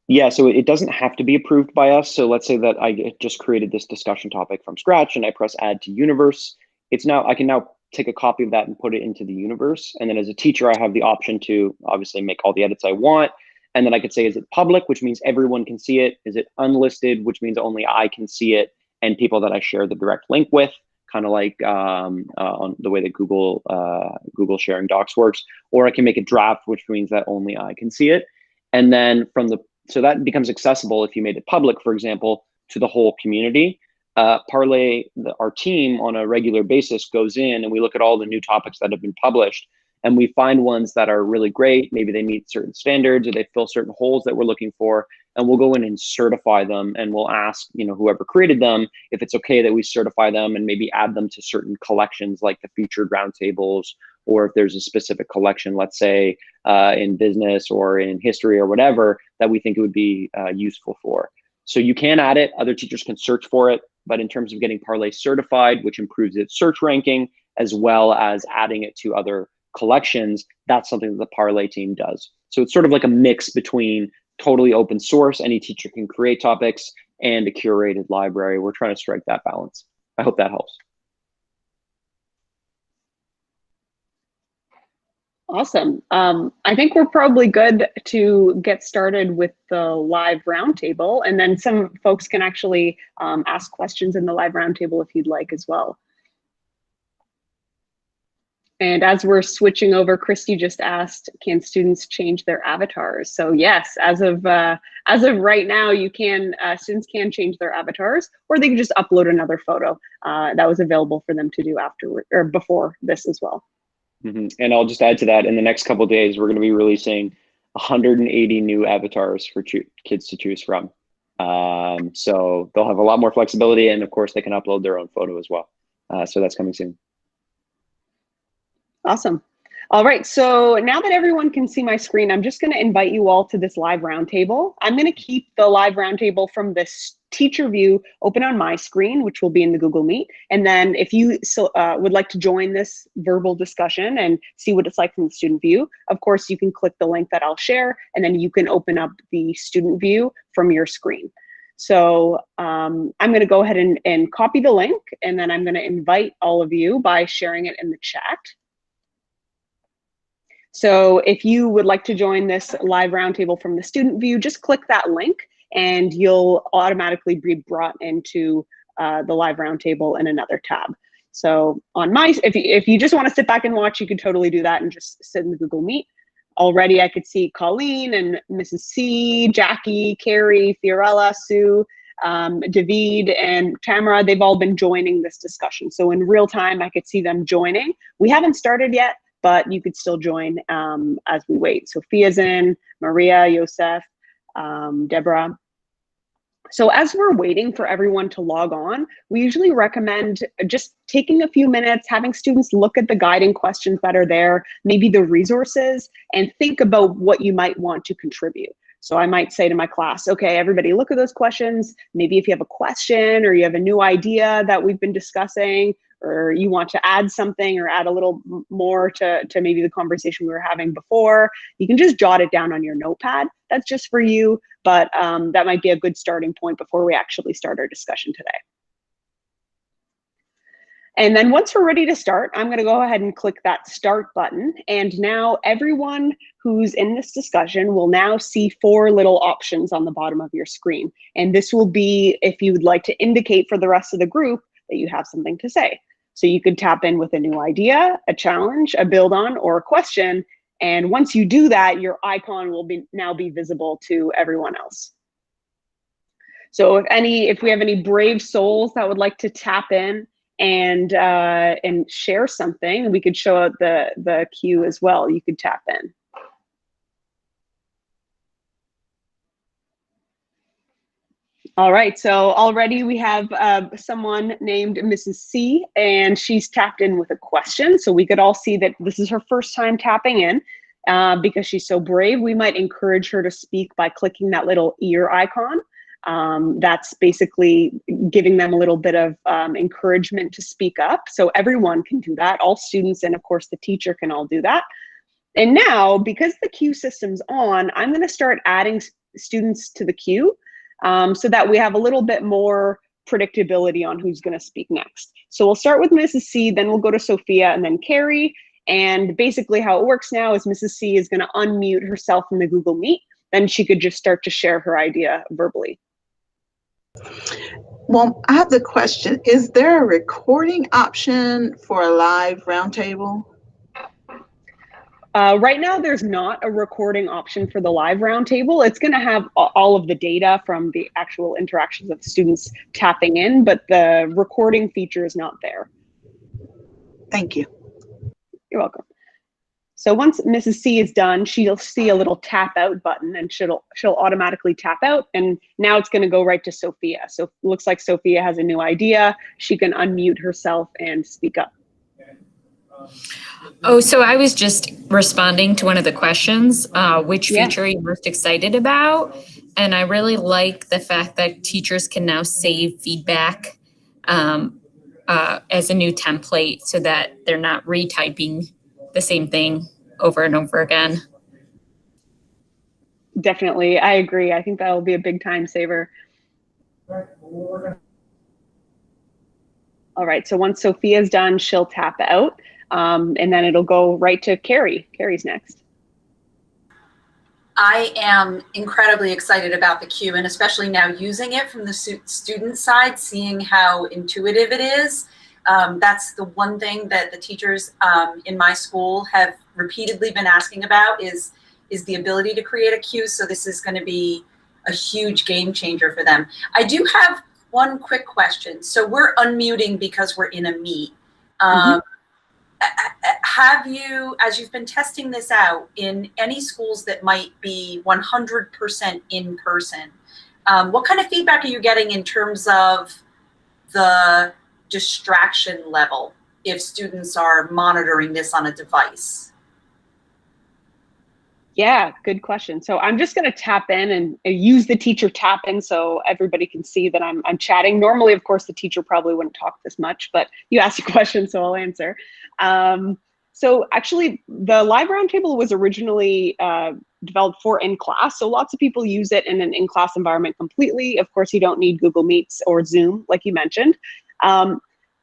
Yeah, so it doesn't have to be approved by us. So let's say that I just created this discussion topic from scratch and I press add to Universe. I can now take a copy of that and put it into the Universe. And then as a teacher, I have the option to obviously make all the edits I want. And then I could say, is it public, which means everyone can see it? Is it unlisted, which means only I can see it and people that I share the direct link with, kind of like on the way that Google sharing docs works. Or I can make a draft, which means that only I can see it. And then so that becomes accessible if you made it public, for example, to the whole community. Parlay, our team on a regular basis goes in and we look at all the new topics that have been published, and we find ones that are really great. Maybe they meet certain standards or they fill certain holes that we're looking for, and we'll go in and certify them. And we'll ask, whoever created them, if it's okay that we certify them and maybe add them to certain collections like the featured roundtables, or if there's a specific collection, let's say in business or in history or whatever, that we think it would be useful for. So you can add it, other teachers can search for it, but in terms of getting Parlay certified, which improves its search ranking, as well as adding it to other collections, that's something that the Parlay team does. So it's sort of like a mix between totally open source, any teacher can create topics, and a curated library. We're trying to strike that balance. I hope that helps. Awesome. I think we're probably good to get started with the live roundtable, and then some folks can actually ask questions in the live roundtable if you'd like as well. And as we're switching over, Christy just asked, can students change their avatars? So yes, as of right now, you can students can change their avatars, or they can just upload another photo that was available for them to do afterward or before this as well. And I'll just add to that, in the next couple of days, we're going to be releasing 180 new avatars for kids to choose from. So they'll have a lot more flexibility, and of course they can upload their own photo as well. So that's coming soon. Awesome. All right, so now that everyone can see my screen, I'm just going to invite you all to this live roundtable. I'm going to keep the live roundtable from this teacher view open on my screen, which will be in the Google Meet. And then if you would like to join this verbal discussion and see what it's like from the student view, of course, you can click the link that I'll share, and then you can open up the student view from your screen. So I'm going to go ahead and copy the link, and then I'm going to invite all of you by sharing it in the chat. So if you would like to join this live roundtable from the student view, just click that link and you'll automatically be brought into the live roundtable in another tab. So on if you just want to sit back and watch, you can totally do that and just sit in the Google Meet. Already I could see Colleen and Mrs. C, Jackie, Carrie, Fiorella, Sue, David, and Tamara. They've all been joining this discussion. So in real time, I could see them joining. We haven't started yet, but you could still join as we wait. Sophia's in, Maria, Yosef, Deborah. So as we're waiting for everyone to log on, we usually recommend just taking a few minutes, having students look at the guiding questions that are there, maybe the resources, and think about what you might want to contribute. So I might say to my class, okay, everybody look at those questions. Maybe if you have a question or you have a new idea that we've been discussing, or you want to add something or add a little more to maybe the conversation we were having before, you can just jot it down on your notepad. That's just for you, but that might be a good starting point before we actually start our discussion today. And then once we're ready to start, I'm going to go ahead and click that start button. And now everyone who's in this discussion will now see 4 little options on the bottom of your screen. And this will be if you would like to indicate for the rest of the group that you have something to say. So you could tap in with a new idea, a challenge, a build on, or a question. And once you do that, your icon will now be visible to everyone else. So if we have any brave souls that would like to tap in and share something, we could show out the queue as well. You could tap in. All right, so already we have someone named Mrs. C, and she's tapped in with a question. So we could all see that this is her first time tapping in. Because she's so brave, we might encourage her to speak by clicking that little ear icon. That's basically giving them a little bit of encouragement to speak up. So everyone can do that. All students and of course the teacher can all do that. And now, because the queue system's on, I'm going to start adding students to the queue. So that we have a little bit more predictability on who's going to speak next. So we'll start with Mrs. C, then we'll go to Sophia and then Carrie. And basically how it works now is Mrs. C is going to unmute herself in the Google Meet. then she could just start to share her idea verbally. Well, I have the question, is there a recording option for a live roundtable? Right now, there's not a recording option for the live roundtable. It's going to have all of the data from the actual interactions of students tapping in, but the recording feature is not there. Thank you. You're welcome. So once Mrs. C is done, she'll see a little tap out button, and she'll automatically tap out. And now it's going to go right to Sophia. So it looks like Sophia has a new idea. She can unmute herself and speak up. Oh, so I was just responding to one of the questions, which Yeah. feature are you most excited about? And I really like the fact that teachers can now save feedback as a new template so that they're not retyping the same thing over and over again. Definitely, I agree. I think that will be a big time saver. All right, so once Sophia's done, she'll tap out. And then it'll go right to Carrie. Carrie's next. I am incredibly excited about the queue, and especially now using it from the student side, seeing how intuitive it is. That's the one thing that the teachers in my school have repeatedly been asking about is the ability to create a queue. So this is going to be a huge game changer for them. I do have one quick question. So we're unmuting because we're in a meet. Have you, as you've been testing this out in any schools that might be 100% in person, what kind of feedback are you getting in terms of the distraction level if students are monitoring this on a device? Yeah, good question. So I'm just going to tap in and use the teacher tap in so everybody can see that I'm chatting. Normally, of course, the teacher probably wouldn't talk this much, but you asked a question, so I'll answer. So actually, the live roundtable was originally developed for in-class. So lots of people use it in an in-class environment completely. Of course, you don't need Google Meets or Zoom, like you mentioned.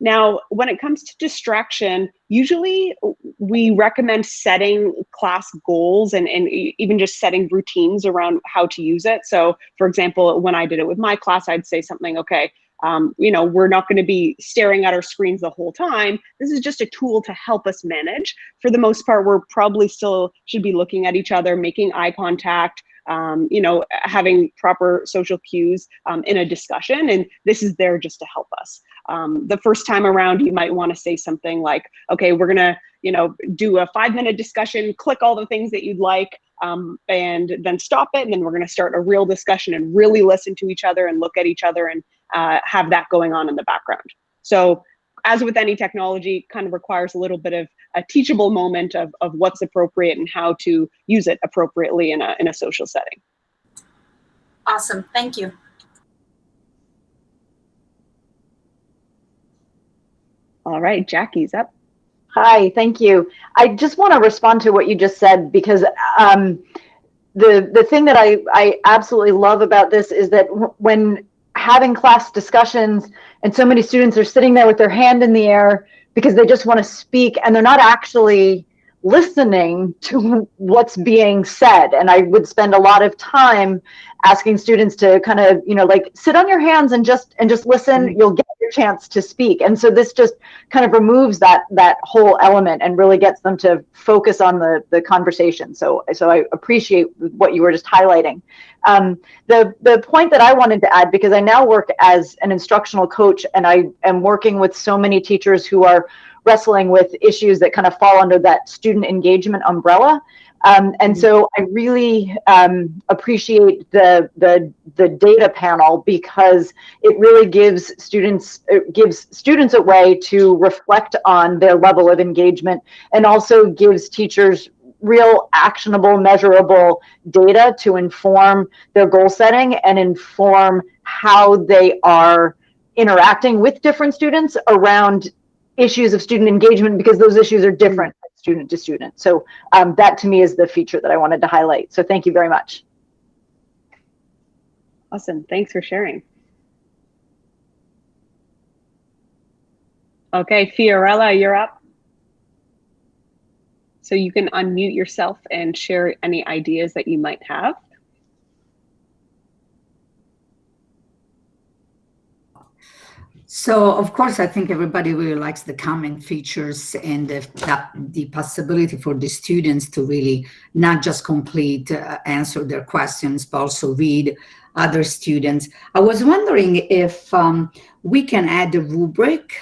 Now, when it comes to distraction, usually we recommend setting class goals and even just setting routines around how to use it. So for example, when I did it with my class, I'd say something, okay, we're not going to be staring at our screens the whole time. This is just a tool to help us manage. For the most part, we're probably still should be looking at each other, making eye contact, having proper social cues in a discussion. And this is there just to help us. The first time around, you might want to say something like, okay, we're going to, do a 5-minute discussion, click all the things that you'd like, and then stop it. And then we're going to start a real discussion and really listen to each other and look at each other and have that going on in the background. So as with any technology, kind of requires a little bit of a teachable moment of what's appropriate and how to use it appropriately in a social setting. Awesome, thank you. All right, Jackie's up. Hi, thank you. I just want to respond to what you just said, because the thing that I absolutely love about this is that when having class discussions and so many students are sitting there with their hand in the air because they just want to speak and they're not actually listening to what's being said. And I would spend a lot of time asking students to kind of, like sit on your hands and just listen. You'll get your chance to speak. And so this just kind of removes that whole element and really gets them to focus on the conversation. So I appreciate what you were just highlighting. The point that I wanted to add, because I now work as an instructional coach and I am working with so many teachers who are wrestling with issues that kind of fall under that student engagement umbrella. And so I really appreciate the data panel, because it really gives students a way to reflect on their level of engagement, and also gives teachers real actionable, measurable data to inform their goal setting and inform how they are interacting with different students around issues of student engagement, because those issues are different student to student. So that to me is the feature that I wanted to highlight. So thank you very much. Awesome, thanks for sharing. Okay, Fiorella, you're up. So you can unmute yourself and share any ideas that you might have. So, of course, I think everybody really likes the comment features and the possibility for the students to really not just answer their questions, but also read other students. I was wondering if we can add a rubric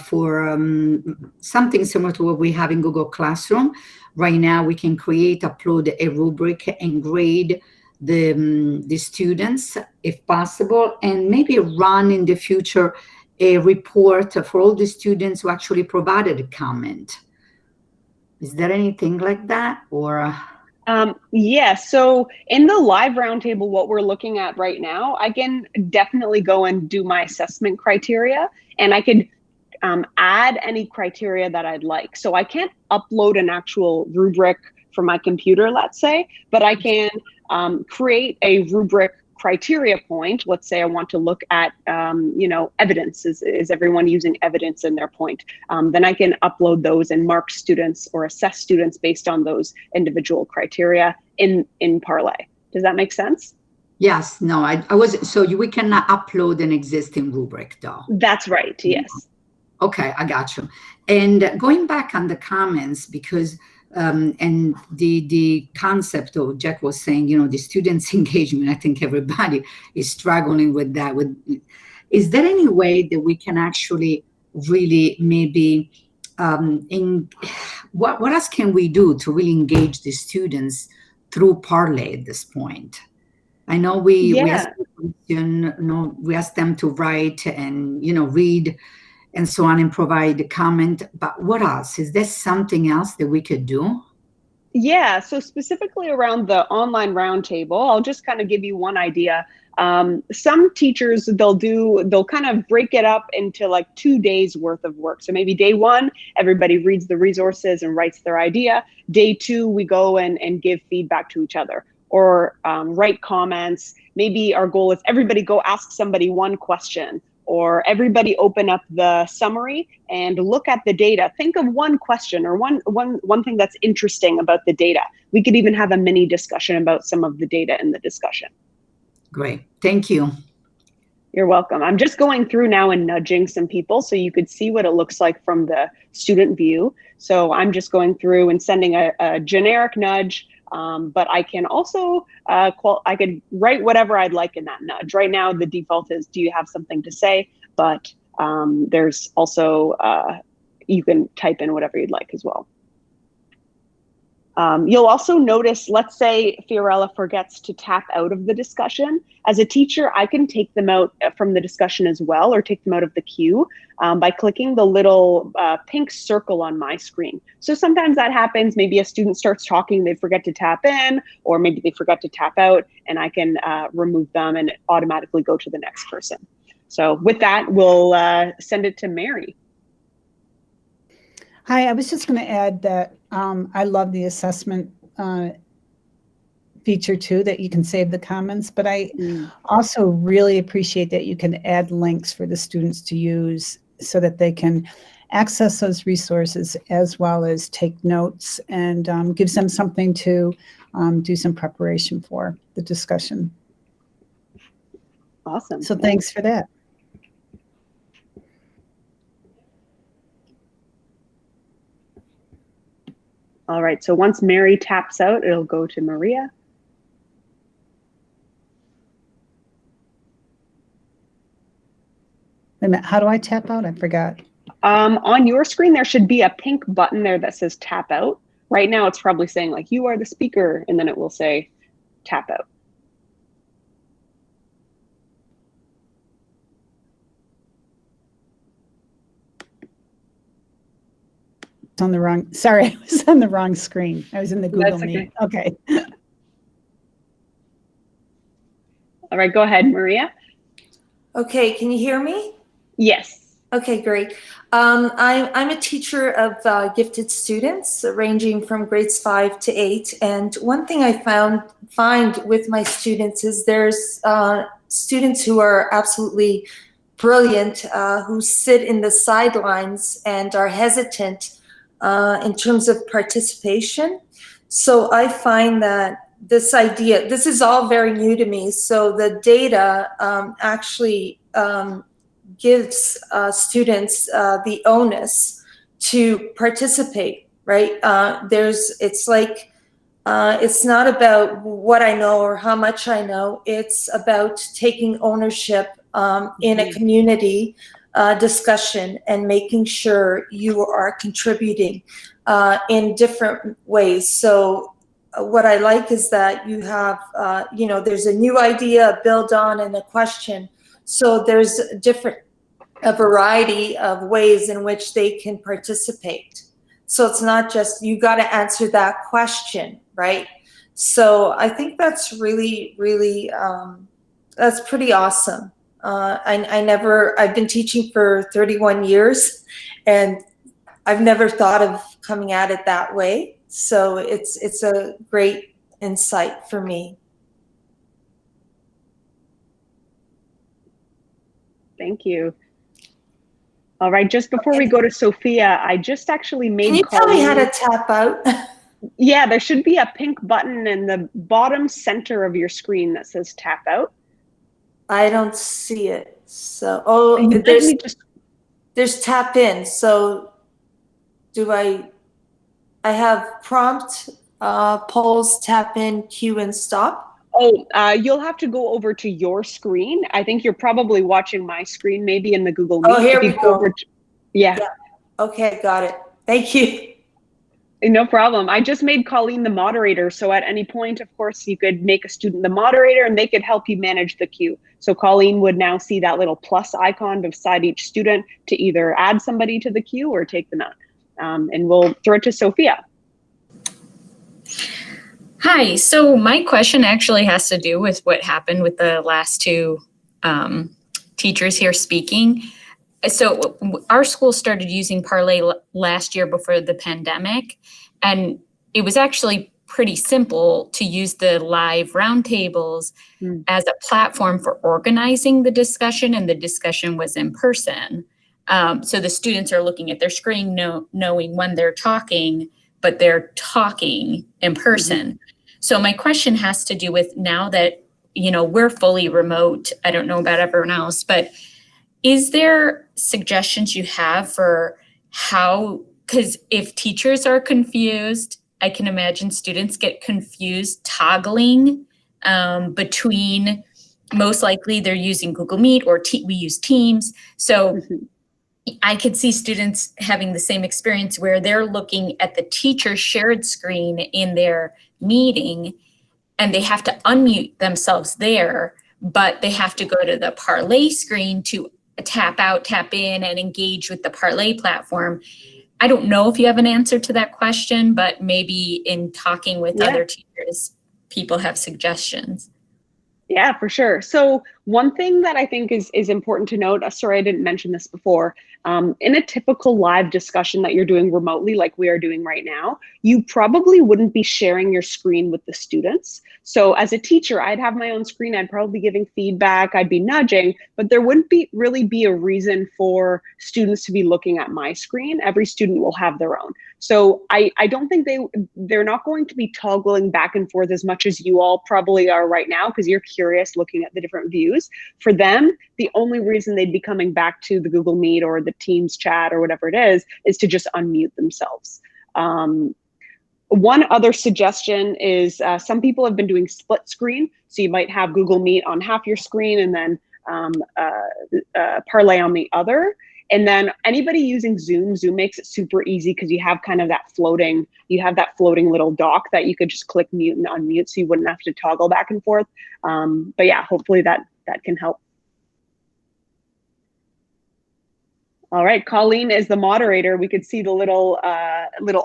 for something similar to what we have in Google Classroom. Right now, we can upload a rubric and grade the students, if possible, and maybe run in the future a report for all the students who actually provided a comment. Is there anything like that, or? Yeah, so in the live roundtable, what we're looking at right now, I can definitely go and do my assessment criteria, and I could add any criteria that I'd like. So I can't upload an actual rubric from my computer, let's say, but I can create a rubric criteria point. Let's say I want to look at, evidence. Is everyone using evidence in their point? Then I can upload those and mark students or assess students based on those individual criteria in Parlay. Does that make sense? Yes. No, I was. So we cannot upload an existing rubric, though. That's right. Yes. Okay, I got you. And going back on the comments, because and the concept of Jack was saying, the students' engagement, I think everybody is struggling with that. Is there any way that we can actually really maybe, what else can we do to really engage the students through Parlay at this point? I know we ask them to write and, read and so on and provide a comment, but what else? Is there something else that we could do? Yeah, so specifically around the online roundtable, I'll just kind of give you one idea. Some teachers, they'll kind of break it up into like 2 days worth of work. So maybe day one, everybody reads the resources and writes their idea. Day two, we go and give feedback to each other or write comments. Maybe our goal is everybody go ask somebody one question, or everybody open up the summary and look at the data. Think of one question or one thing that's interesting about the data. We could even have a mini discussion about some of the data in the discussion. Great, thank you. You're welcome. I'm just going through now and nudging some people so you could see what it looks like from the student view. So I'm just going through and sending a generic nudge. But I can also, I could write whatever I'd like in that nudge. Right now, the default is, do you have something to say? But there's also, you can type in whatever you'd like as well. You'll also notice, let's say Fiorella forgets to tap out of the discussion. As a teacher, I can take them out from the discussion as well, or take them out of the queue by clicking the little pink circle on my screen. So sometimes that happens. Maybe a student starts talking, they forget to tap in, or maybe they forget to tap out, and I can remove them and automatically go to the next person. So with that, we'll send it to Mary. Hi, I was just going to add that I love the assessment feature too, that you can save the comments, but I also really appreciate that you can add links for the students to use so that they can access those resources as well as take notes, and gives them something to do some preparation for the discussion. Awesome. So thanks for that. All right, so once Mary taps out, it'll go to Maria. Wait a minute, how do I tap out? I forgot. On your screen, there should be a pink button there that says tap out. Right now, it's probably saying like, you are the speaker, and then it will say tap out. It's on the wrong, sorry, I was on the wrong screen. I was in the Google Meet. Okay. All right, go ahead, Maria. Okay, can you hear me? Yes. Okay, great. I'm a teacher of gifted students ranging from grades 5 to 8. And one thing I find with my students is there's students who are absolutely brilliant, who sit in the sidelines and are hesitant in terms of participation. So I find that this is all very new to me. So the data actually gives students the onus to participate, right? It's like, it's not about what I know or how much I know. It's about taking ownership in a community discussion and making sure you are contributing in different ways. So what I like is that you have, there's a new idea, a build on, and a question. So there's a variety of ways in which they can participate. So it's not just, you got to answer that question, right? So I think that's really, really, that's pretty awesome. I've been teaching for 31 years, and I've never thought of coming at it that way. So it's a great insight for me. Thank you. All right, just before we go to Sophia, I just actually made. Can you tell me how to tap out? Yeah, there should be a pink button in the bottom center of your screen that says tap out. I don't see it. So, there's tap in. So I have prompt, polls, tap in, cue, and stop? Oh, you'll have to go over to your screen. I think you're probably watching my screen, maybe in the Google Meet. Oh, here we go. Yeah. Okay, got it. Thank you. No problem. I just made Colleen the moderator. So at any point, of course, you could make a student the moderator and they could help you manage the queue. So Colleen would now see that little plus icon beside each student to either add somebody to the queue or take them out. And we'll throw it to Sophia. Hi, so my question actually has to do with what happened with the last two teachers here speaking. So our school started using Parlay last year before the pandemic, and it was actually pretty simple to use the live roundtables as a platform for organizing the discussion, and the discussion was in person. So the students are looking at their screen, knowing when they're talking, but they're talking in person. So my question has to do with, now that, we're fully remote, I don't know about everyone else, but is there suggestions you have for how, because if teachers are confused, I can imagine students get confused toggling between, most likely they're using Google Meet or we use Teams. So I could see students having the same experience where they're looking at the teacher's shared screen in their meeting and they have to unmute themselves there, but they have to go to the Parlay screen to tap out, tap in, and engage with the Parlay platform. I don't know if you have an answer to that question, but maybe in talking with other teachers, people have suggestions. Yeah, for sure. So one thing that I think is important to note, sorry, I didn't mention this before, in a typical live discussion that you're doing remotely, like we are doing right now, you probably wouldn't be sharing your screen with the students. So as a teacher, I'd have my own screen, I'd probably be giving feedback, I'd be nudging, but there wouldn't really be a reason for students to be looking at my screen. Every student will have their own. So I don't think they're not going to be toggling back and forth as much as you all probably are right now, because you're curious looking at the different views. For them, the only reason they'd be coming back to the Google Meet or the Teams chat or whatever it is to just unmute themselves. One other suggestion is some people have been doing split screen. So you might have Google Meet on half your screen and then Parlay on the other. And then anybody using Zoom makes it super easy because you have kind of that floating little dock that you could just click mute and unmute, so you wouldn't have to toggle back and forth. But yeah, hopefully that can help. All right, Colleen is the moderator. We could see the little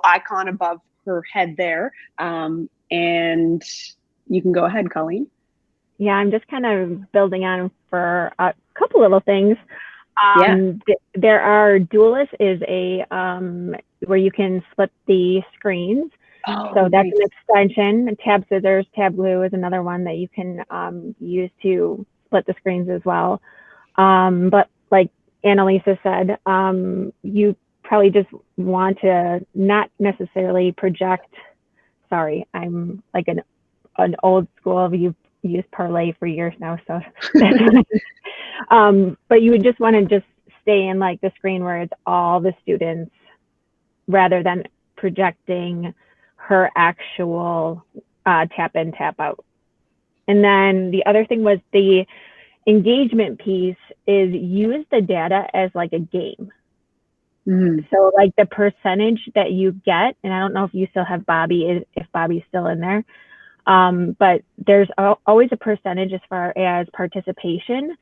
icon above her head there. And you can go ahead, Colleen. Yeah, I'm just kind of building on for a couple little things. There are Duelist is a where you can split the screens. So that's an extension. Tab Scissors, Tab Glue is another one that you can use to split the screens as well. But like Annalisa said, you probably just want to not necessarily project. Sorry, I'm like an old school. You've used Parlay for years now, so But you would just want to just stay in like the screen where it's all the students rather than projecting her actual tap in, tap out. And then the other thing was the engagement piece is use the data as like a game. So like the percentage that you get, and I don't know if you still have Bobby, if Bobby's still in there, but there's always a percentage as far as participation.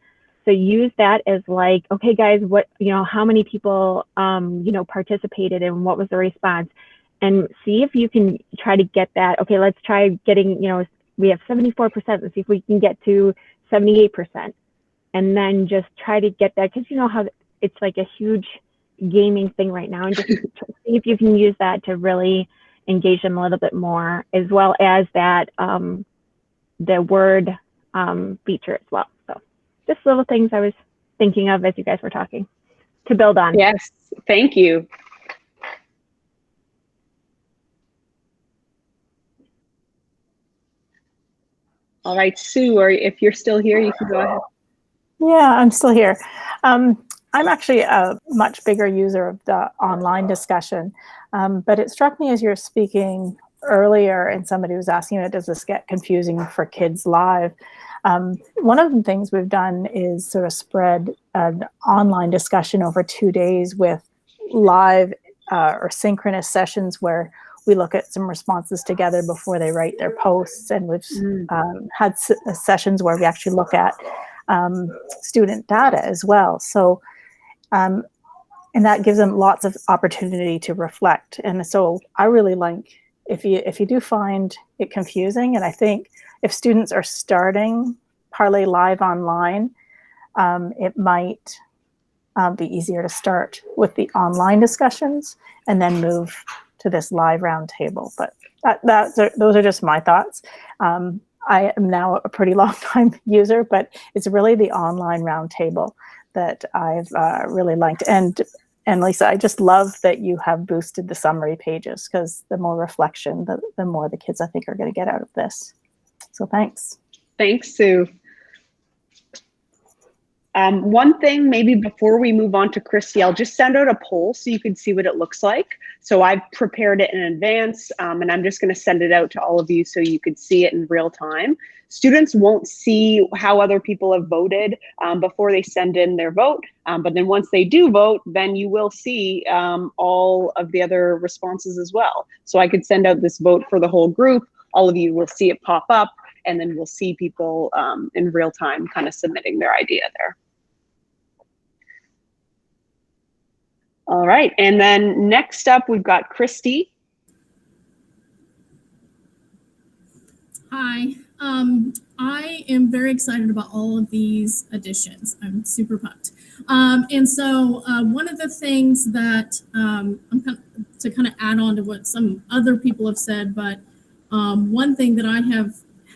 So use that as like, okay, guys, what, how many people, participated and what was the response, and see if you can try to get that. Okay, let's try getting, we have 74%. Let's see if we can get to 78%, and then just try to get that, because you know how it's like a huge gaming thing right now, and just see if you can use that to really engage them a little bit more, as well as that the word feature as well. So just little things I was thinking of as you guys were talking to build on. Yes, thank you. All right, Sue, or if you're still here, you can go ahead. Yeah, I'm still here. I'm actually a much bigger user of the online discussion, but it struck me as you're speaking earlier and somebody was asking, does this get confusing for kids live? One of the things we've done is sort of spread an online discussion over 2 days with live or synchronous sessions where we look at some responses together before they write their posts. And we've had sessions where we actually look at student data as well. So, and that gives them lots of opportunity to reflect. And so I really like, if you do find it confusing, and I think if students are starting Parlay Live online, it might be easier to start with the online discussions and then move to this live roundtable. But those are just my thoughts. I am now a pretty long time user, but it's really the online roundtable that I've really liked. And Lisa, I just love that you have boosted the summary pages, because the more reflection, the more the kids I think are going to get out of this. So thanks. Thanks, Sue. One thing, maybe before we move on to Christy, I'll just send out a poll so you can see what it looks like. So I've prepared it in advance, and I'm just going to send it out to all of you so you could see it in real time. Students won't see how other people have voted before they send in their vote, but then once they do vote, then you will see all of the other responses as well. So I could send out this vote for the whole group. All of you will see it pop up, and then we'll see people in real time kind of submitting their idea there. All right, and then next up, we've got Christy. Hi, I am very excited about all of these additions. I'm super pumped. And so one of the things that to kind of add on to what some other people have said, but one thing that I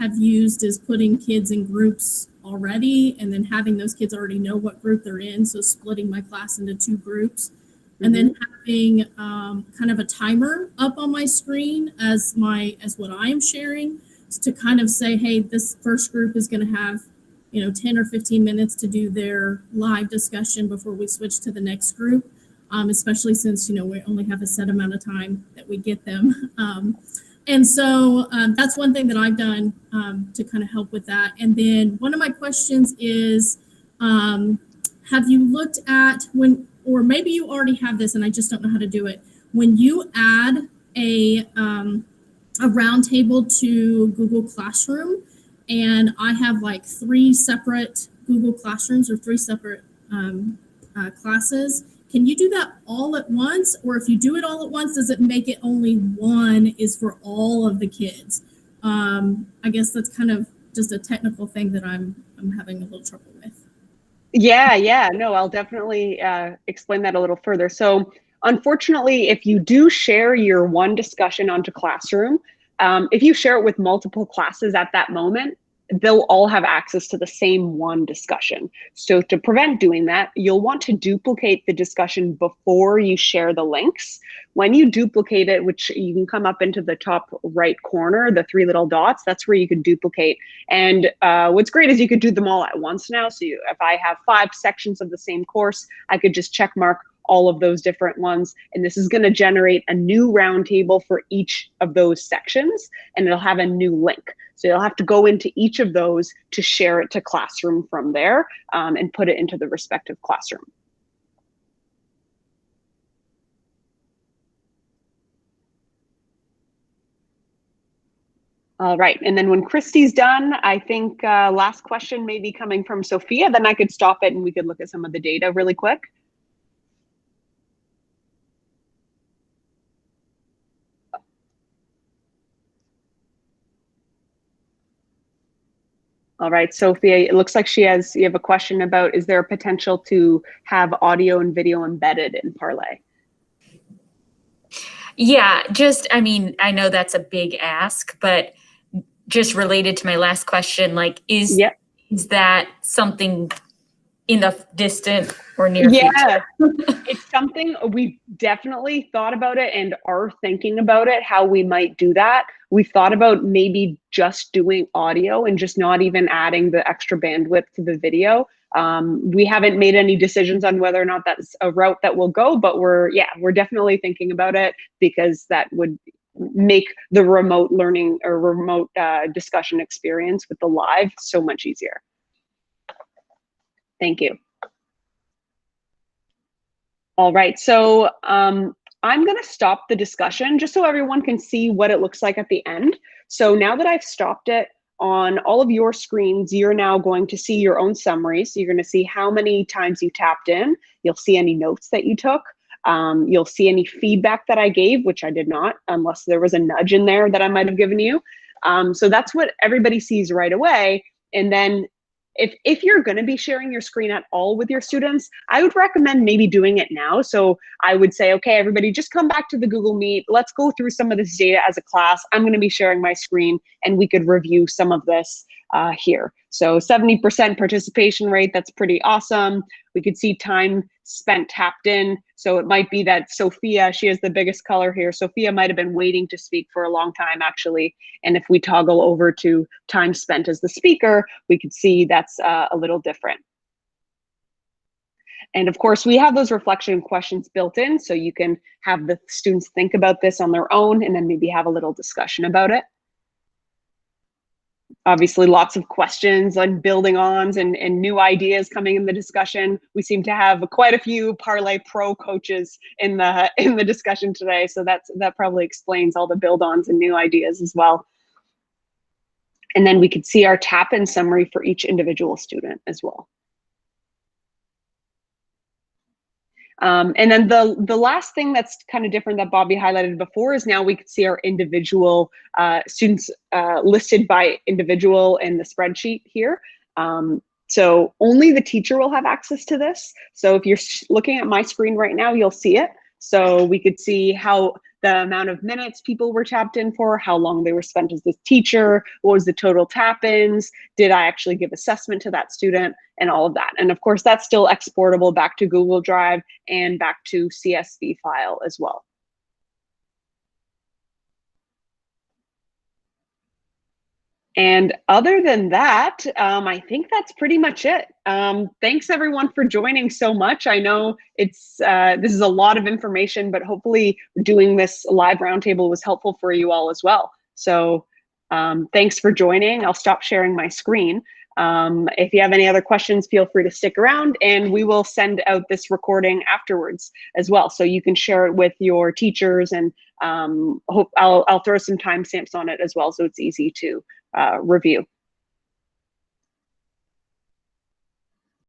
have used is putting kids in groups already, and then having those kids already know what group they're in. So splitting my class into 2 groups. And then having kind of a timer up on my screen as what I am sharing, to kind of say, hey, this first group is going to have 10 or 15 minutes to do their live discussion before we switch to the next group, especially since we only have a set amount of time that we get them. And so that's one thing that I've done to kind of help with that. And then one of my questions is, have you looked at or maybe you already have this and I just don't know how to do it. When you add a roundtable to Google Classroom, and I have like 3 separate Google Classrooms or 3 separate classes, can you do that all at once? Or if you do it all at once, does it make it only one is for all of the kids? I guess that's kind of just a technical thing that I'm having a little trouble with. Yeah, no, I'll definitely explain that a little further. So unfortunately, if you do share your one discussion onto Classroom, if you share it with multiple classes at that moment, they'll all have access to the same one discussion. So to prevent doing that, you'll want to duplicate the discussion before you share the links. When you duplicate it, which you can come up into the top right corner, the 3 little dots, that's where you can duplicate. And what's great is you could do them all at once now. So if I have 5 sections of the same course, I could just check mark all of those different ones. And this is going to generate a new roundtable for each of those sections, and it'll have a new link. So you'll have to go into each of those to share it to Classroom from there, and put it into the respective classroom. All right, and then when Christy's done, I think last question may be coming from Sophia, then I could stop it and we could look at some of the data really quick. All right, Sophia, it looks like you have a question about, is there a potential to have audio and video embedded in Parlay? Yeah, I mean, I know that's a big ask, but just related to my last question, like, is that something in the distant or near future? It's something we've definitely thought about it and are thinking about it, how we might do that. We've thought about maybe just doing audio and just not even adding the extra bandwidth to the video. We haven't made any decisions on whether or not that's a route that will go, but we're definitely thinking about it, because that would make the remote learning or remote discussion experience with the live so much easier. Thank you. All right, so I'm going to stop the discussion just so everyone can see what it looks like at the end. So now that I've stopped it on all of your screens, you're now going to see your own summary. So you're going to see how many times you tapped in. You'll see any notes that you took. You'll see any feedback that I gave, which I did not, unless there was a nudge in there that I might have given you. So that's what everybody sees right away. And then if you're going to be sharing your screen at all with your students, I would recommend maybe doing it now. So I would say, okay, everybody, just come back to the Google Meet. Let's go through some of this data as a class. I'm going to be sharing my screen, and we could review some of this here. So 70% participation rate, that's pretty awesome. We could see time spent tapped in. So it might be that Sophia, she has the biggest color here. Sophia might have been waiting to speak for a long time, actually. And if we toggle over to time spent as the speaker, we could see that's a little different. And of course, we have those reflection questions built in, so you can have the students think about this on their own and then maybe have a little discussion about it. Obviously, lots of questions on building ons and new ideas coming in the discussion. We seem to have quite a few Parlay Pro coaches in the discussion today, so that probably explains all the build-ons and new ideas as well. And then we could see our tap-in summary for each individual student as well. And then the last thing that's kind of different that Bobby highlighted before is now we can see our individual students listed by individual in the spreadsheet here. So only the teacher will have access to this. So if you're looking at my screen right now, you'll see it. So we could see how the amount of minutes people were tapped in for, how long they were spent as the teacher, what was the total tap-ins, did I actually give assessment to that student, and all of that. And of course, that's still exportable back to Google Drive and back to CSV file as well. And other than that, I think that's pretty much it. Thanks everyone for joining so much. I know this is a lot of information, but hopefully doing this live roundtable was helpful for you all as well. So thanks for joining. I'll stop sharing my screen. If you have any other questions, feel free to stick around, and we will send out this recording afterwards as well. So you can share it with your teachers, and I'll throw some timestamps on it as well, so it's easy to review.